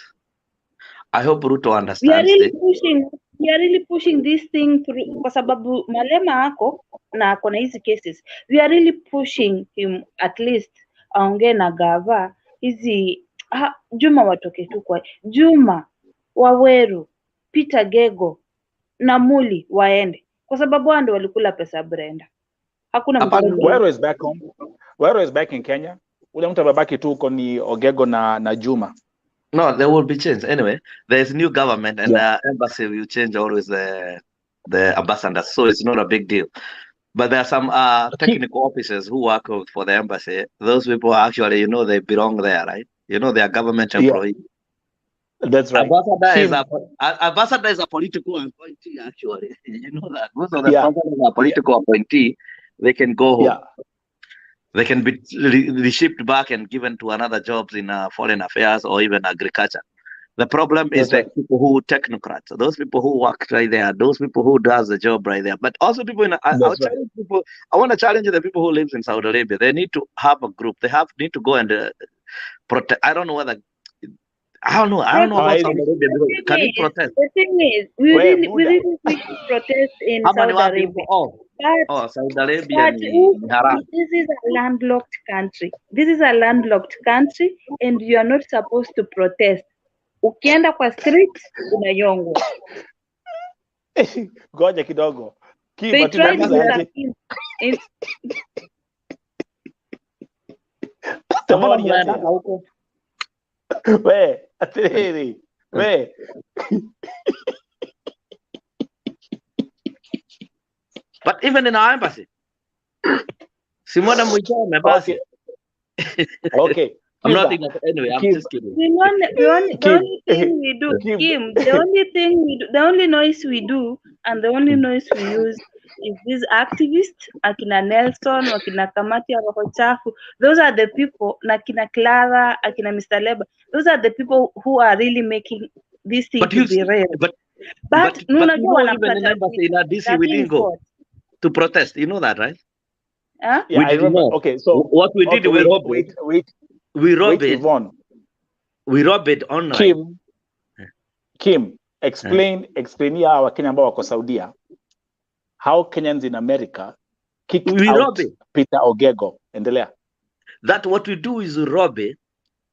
I hope Ruto understands we are really pushing this thing through, kwa sababu Malema ako na ako na hizi cases. We are really pushing him at least aongee na gava hizi Juma watoke tu kwa Juma, Waweru, Peter Gego na Muli waende, kwa sababu wao ndio walikula pesa Brenda. Hakuna mtu. Waweru is back home. Waweru is back in Kenya. Ule mtu ababaki tu uko ni Ogego na Juma. No, there will be change. Anyway, there's new government and the embassy will change always the ambassadors. So it's not a big deal. But there are some technical officers who work for the embassy. Those people actually, they belong there, right? They are government employees. That's right. Ambassador is a political appointee, actually. You know that. Most of the Yeah. ambassadors are political appointee. They can go home. Yeah. They can be reshipped back and given to another jobs in foreign affairs or even agriculture. The problem is That's the people who technocrats, those people who work right there, those people who does the job right there. But also people I want to challenge the people who live in Saudi Arabia. They need to have a group. They need to go and protest. I don't know about Saudi Arabia. Can you protest? The thing is, we really need to protest in Saudi Arabia. Saudi Arabia. This is a landlocked country. This is a landlocked country, and you are not supposed to protest. Ukienda kwa street unayongwa. Goja kidogo. They tried to But even in our embassy, Simona Mujame embassy. Okay. I'm not thinking anyway. I'm just kidding. The only thing we do, Kim, the only noise we do, and the only noise we use is these activists, akina Nelson, akina Kamati ya Roho Chafu. Those are the people, akina Clara, akina Mr. Leba. Those are the people who are really making this thing to be real. But even in embassy in DC, we didn't go to protest. You know that, right? Huh? Yeah, I remember. Okay, so what we did, we robbed it. We robbed it. We robbed it online. Kim, explain ya Wakenya ambao wako Saudia how Kenyans in America kicked out Peter Ogego. Endelea. That what we do is rob it,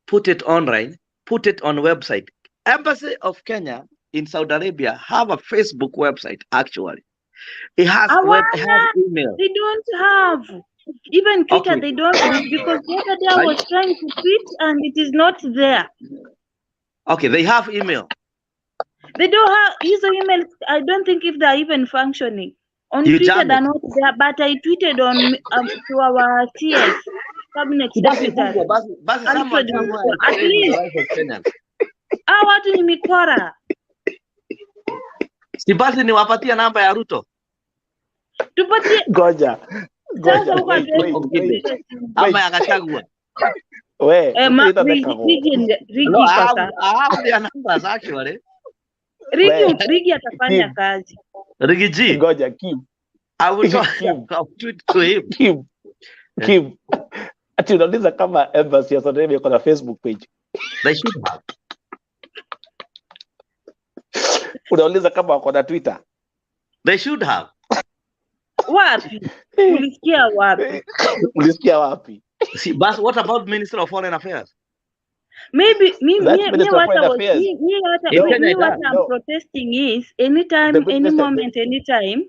put it online, put it on website. Embassy of Kenya in Saudi Arabia have a Facebook website, actually. It has email. They don't have. Even Twitter, they don't have, because the other day I was trying to tweet and it is not there. Okay, they have email. They don't have user emails. I don't think if they're even functioning. On Twitter, they're not there, but I tweeted on to our TS, Cabinet Secretary. At least. Watu ni mikora. Si basi niwapatia namba ya Ruto. Tupatie. Goja. Ama ya Gachagua. I have their numbers actually. Rigi atafanya kazi. Rigi G. Goja, Kim. I will tweet to him. Kim. Ati unauliza kama embassy ya Saudi Arabia iko na Facebook page. They should have. Unauliza kama wako na Twitter. They should have. Wapi? Ulisikia wapi? See, but what about Minister of Foreign Affairs? Maybe what I'm protesting is anytime, any moment, anytime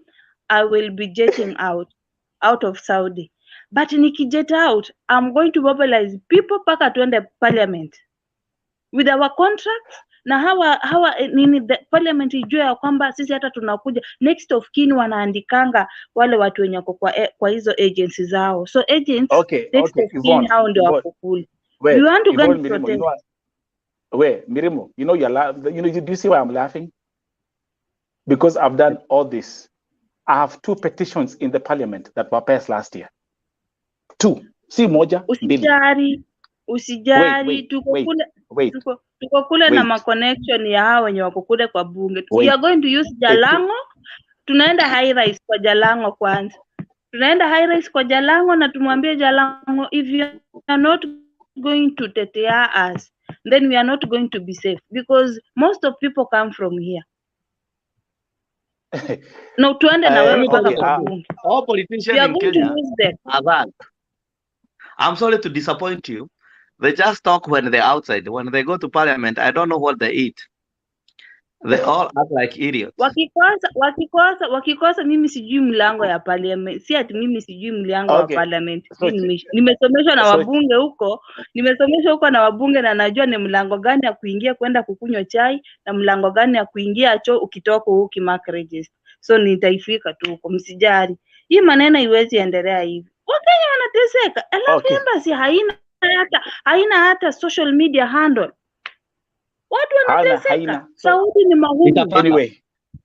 I will be jetting out of Saudi. But nikijet out, I'm going to mobilize people paka tuende parliament with our contracts. Na hawa nini the parliament ijue ya kwamba sisi hata tunakuja next of kin wanaandikanga wale watu wenye kwa hizo agencies zao. So agents next of kin hao ndio wakukuli. We want to go and protest. Mirimo, you know do you see why I'm laughing? Because I've done all this. I have 2 petitions in the parliament that were passed last year. 2. Si moja, Usijari tuko kule na ma connection ya hao wenye wako kule kwa bunge. We are going to use Jalango. Tunaenda high rise kwa Jalango kwanza. Tunaenda high rise kwa Jalango na tumwambie Jalango, if you are not going to tetea us, then we are not going to be safe, because most of people come from here. No, tuende na wewe mpaka kwa bunge. All politicians in Kenya are that. I'm sorry to disappoint you. They just talk when they're outside. When they go to parliament, I don't know what they eat. They all act like idiots. Wakikosa mimi sijui mlango ya parliament. Si ati mimi sijui mlango wa parliament. Nimesomeshwa na wabunge huko. Nimesomeshwa huko na wabunge na najua ni mlango gani ya kuingia kwenda kukunywa chai na mlango gani ya kuingia choo ukitoka huko mark register. So nitaifika tu huko, msijari. Hii maneno iwezi endelea hivi. Wakenya wanateseka. Alafu embassy haina hata social media handle. Watu wanateseka. haina. Saudi ni mahuru. Itapata. Anyway,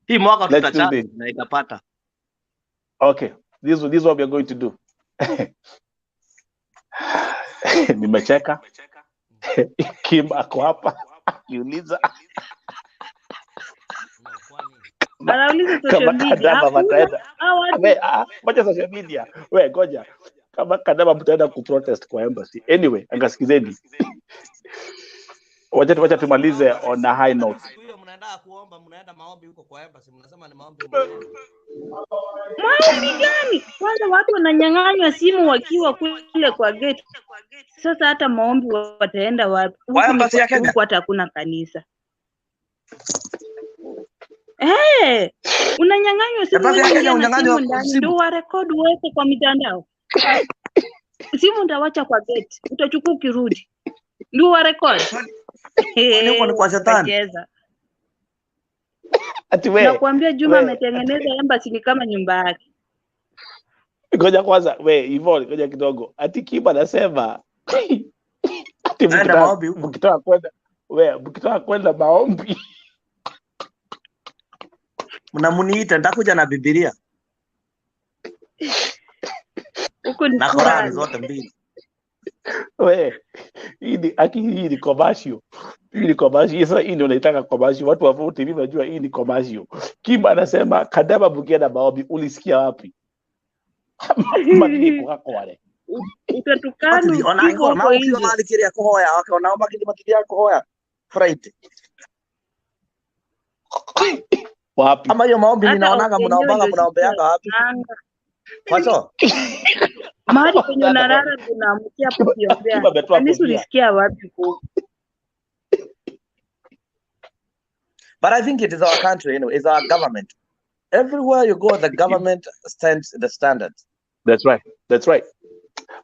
Hii mwaka let's do tutachana this. na itapata. Okay, this is what we are going to do. Nimecheka. Kim ako hapa. Niuliza. Anauliza social media. Kadaba mtaenda. Wacha social media. We ngoja. Kama Kadaba mtaenda kuprotest kwa embassy. Anyway, angasikizeni. Wacha tumalize on a high note. Hiyo mnaenda kuomba, mnaenda maombi huko kwa embassy, mnasema ni maombi. Maombi gani? Kwanza watu wananyang'anywa simu wakiwa kule kwa gate. Sasa hata maombi wataenda wapi? Kwa embassy ya Kenya? Huko hata hakuna kanisa. Unanyang'anywa simu ndani, ndio wa record wote kwa mitandao. Simu ndawacha kwa gate, utachukua ukirudi. Ndio wa record. Ni kwa shetani. Ati wewe. Nakwambia Juma ametengeneza embassy ni kama nyumba yake. Ngoja kwanza, wewe Yvonne, ngoja kidogo. Ati Kiba anasema ati mkitoka kwenda maombi. Mnamuniita nitakuja na Biblia. Huko ni na Qur'an zote mbili. Wewe, hii ni commercial. Hii ni commercial. Sasa hii ndio unaitaka commercial. Watu wa vote hivi wanajua hii ni commercial. Kiba anasema Kadaba bukienda maombi, ulisikia wapi? Madini kwa wale. Utatukana uko na hiyo mali kile ya kuhoya, wakaonaomba kile matili ya kuhoya. Friday. Wapi? Ama hiyo maombi ninaonaga mnaombeanga wapi? Kwacho? Mahali kwenye unalala tunaamkia hapo kuombea. Kanisa ulisikia wapi huko? But I think it is our country, it's our government. Everywhere you go, the government stands the standards. That's right.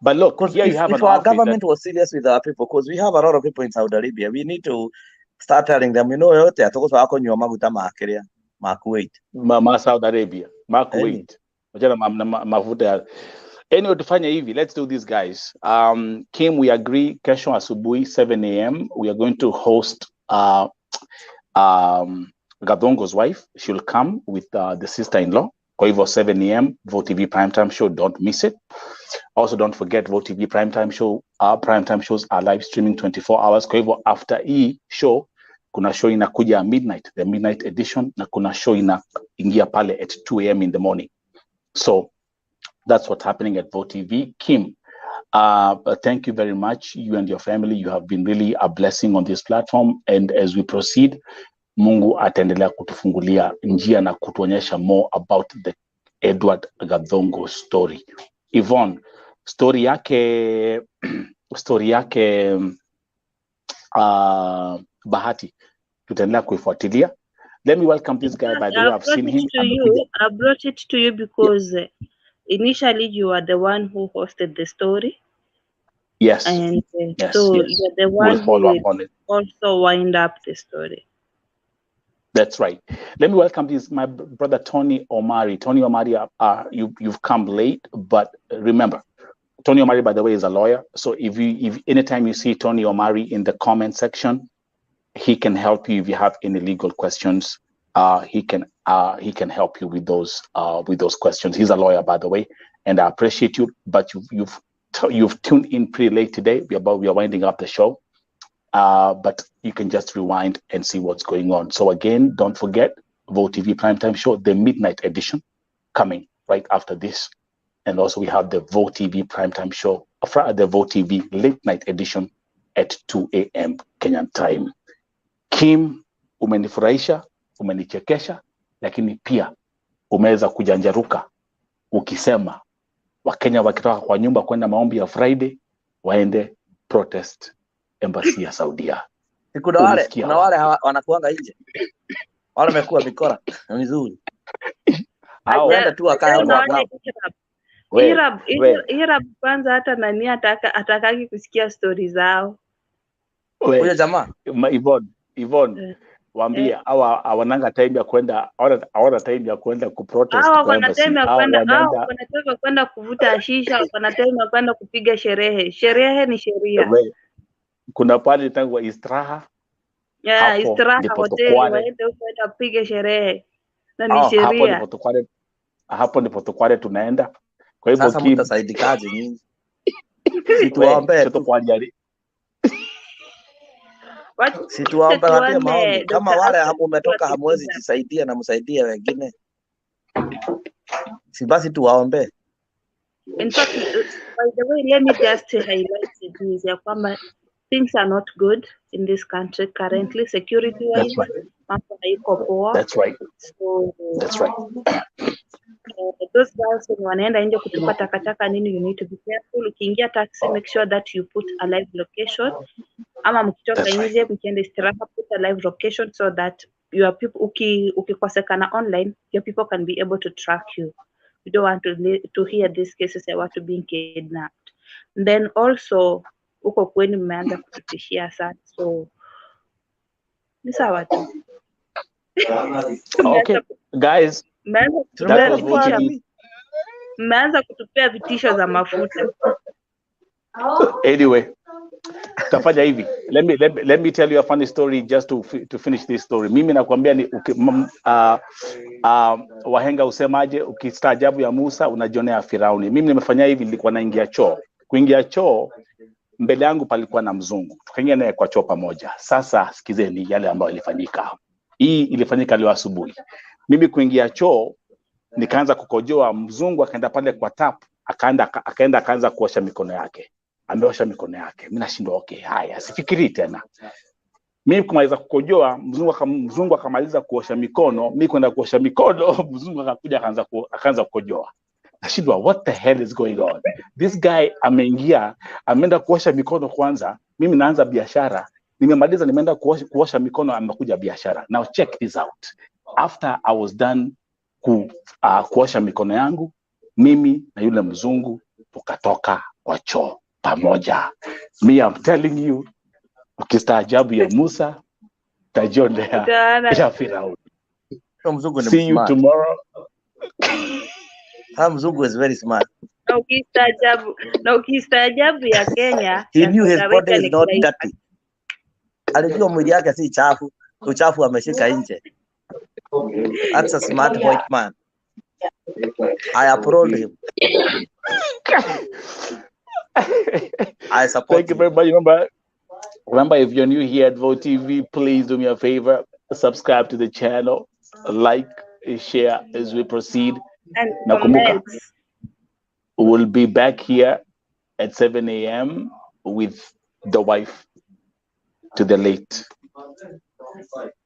But look, here you have if our government was serious with our people, because we have a lot of people in Saudi Arabia, we need to start telling them, yote atoko wako nywa maguta maakiria, Kuwait. Saudi Arabia, Kuwait. Wajana mafuta ya. Anyway, tufanye hivi. Let's do this, guys. Kim, we agree, kesho asubuhi 7 a.m. we are going to host Gadongo's wife. She'll come with the sister-in-law. Kwa hivyo 7 a.m. VOTV Primetime Show. Don't miss it. Also, don't forget VOTV Primetime Show. Our Primetime shows are live streaming 24 hours. Kwa hivyo after hii show, kuna show inakuja midnight, the midnight edition, na kuna show inaingia pale at 2 a.m. in the morning. So that's what's happening at VOTV. Kim, thank you very much. You and your family, you have been really a blessing on this platform. And as we proceed, Mungu ataendelea kutufungulia njia na kutuonyesha more about the Edward Gadongo story. Yvonne, story yake Bahati, tutaendelea kuifuatilia. Let me welcome this guy, by the way. I've seen him. I brought it to you because initially you are the one who hosted the story. Yes. And yes, so yes. you're the one We'll follow up on it. Also wind up the story. That's right. Let me welcome my brother Tony Omari. Tony Omari, you've come late, but remember, Tony Omari, by the way, is a lawyer. So if anytime you see Tony Omari in the comment section, he can help you if you have any legal questions. He can help you with those questions. He's a lawyer, by the way, and I appreciate you. But you've tuned in pretty late today. We are winding up the show. But you can just rewind and see what's going on. So again, don't forget VOTV Primetime Show, the midnight edition, coming right after this. And also we have the VOTV Primetime Show, the VOTV Late Night Edition at 2 a.m. Kenyan time. Kim, umenifurahisha, umenichekesha, lakini pia umeweza kujanjaruka ukisema Wakenya wakitoka kwa nyumba kwenda maombi ya Friday waende protest embassy ya Saudia. Kuna wale wanakuanga nje. Wale wamekuwa mikora mizuri. Hao wenda tu akae hapo. Irab kwanza hata nani atakaki kusikia story zao. Huyo jamaa Yvonne waambie hawananga time ya kwenda kuprotest kwa embassy. Wanataka kwenda kuvuta shisha, wanataka kwenda kupiga sherehe. Sherehe ni sheria. Kuna pale tangu istiraha Yeah, hapo istiraha ndipo hoteli, tukware. waende huko apige sherehe. Na ni sheria. Hapo ndipo tukware tunaenda. Kwa hivyo Sasa mtasaidikaje nyinyi? Situombe tu. Situombe watie maombi. Kama wale hapo umetoka hamwezi jisaidia na msaidie wengine. Si basi tuwaombe. In fact, by the way, let me just highlight this ya kwamba things are not good in this country currently, security wise. Mambo haiko poa. That's right. So, that's right. Those guys when wanaenda nje kutupa takataka nini, you need to be careful. Ukiingia taxi, make sure that you put a live location. Ama mkitoka nje mkienda istiraha, put a live location so that your people ukikosekana online, your people can be able to track you. We don't want to hear these cases ya watu being kidnapped. Then also huko kwenu mmeanza kututishia sana, so ni sawa tu. Okay, guys, mmeanza kutupea vitisho za mafuta. Anyway, tafanya hivi. Let me tell you a funny story just to finish this story. Mimi nakwambia ni wahenga usemaje, ukistaajabu ya Musa unajionea Firauni. Mimi nimefanya hivi, nilikuwa naingia choo. Kuingia choo mbele yangu palikuwa na mzungu. Tukaingia naye kwa choo pamoja. Sasa sikizeni yale ambayo ilifanyika. Hii ilifanyika leo asubuhi. Mimi kuingia choo nikaanza kukojoa, mzungu akaenda pale kwa tap, akaanza kuosha mikono yake. Ameosha mikono yake. Mimi nashindwa okay, haya sifikiri tena. Mimi kumaliza kukojoa, mzungu akamaliza kuosha mikono, mimi kwenda kuosha mikono, mzungu akakuja akaanza kukojoa. Nashindwa what the hell is going on? This guy ameingia, ameenda kuosha mikono kwanza, mimi naanza biashara. Nimemaliza nimeenda kuosha mikono, amekuja biashara. Now check this out. After I was done kuosha mikono yangu, mimi na yule mzungu tukatoka kwa choo pamoja. Me, I'm telling you, ukistaajabu ya Musa tajionea ya Firauni. See you tomorrow. Mzungu is very smart. Na ukistaajabu ya Kenya, he knew his body is not dirty. Alijua mwili yake si chafu, uchafu ameshika nje. That's a smart white man. I applaud him. I support. Thank you very much. Remember, if you're new here at Vote TV, please do me a favor, subscribe to the channel, like, share as we proceed. And Nakumbuka, we'll be back here at 7 a.m. with the wife to the late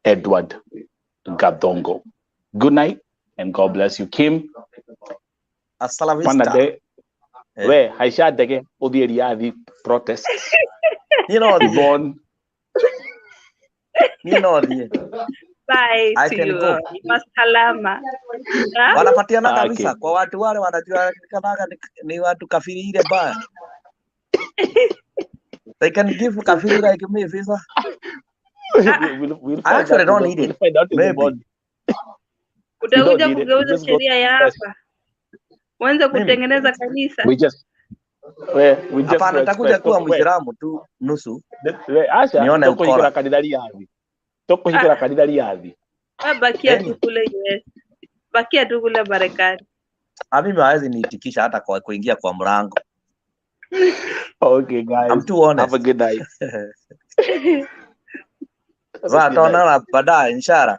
Edward Gadongo. Good night and God bless you. Kim, hasta la vista. Where Haisha dege odieriadi protests. You know Yvonne. You know bye I to can you. go. Masalama. Wanapatiana kabisa kwa watu wale wanajua kanaga ni watu kafiri ile baya. They can give kafiri like me visa. We'll I actually don't need it. Maybe. Utakuja kugeuza sheria ya hapa. Mwanza kutengeneza kanisa. Hapana, nitakuja kuwa Muislamu tu nusu. Nione ukora kadidali yavi. Toko hikira kadidali yavi. Bakia tu kule US. Bakia tu kule Marekani. Mimi hawezi niitikisha hata kwa kuingia kwa mlango. Okay guys. I'm too honest. Have a good night. Tutaonana baadaye inshallah.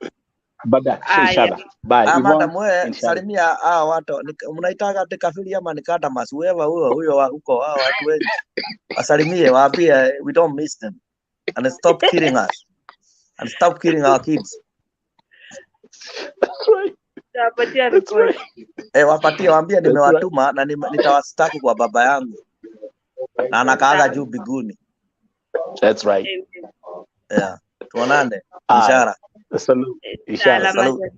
Inshallah. Bye. Madam wewe salimia hao watu mnaitaka kafiri ama nikata masueva huyo huko hao watu wengi. Wasalimie waambie we don't miss them and stop killing us and stop killing our kids. Tapatia record. Wapatie waambie nimewatuma na nitawastaki kwa baba yangu. Na anakaaga juu biguni. That's right. Yeah. Tuonane. Inshallah. Salute. Inshallah. Salute.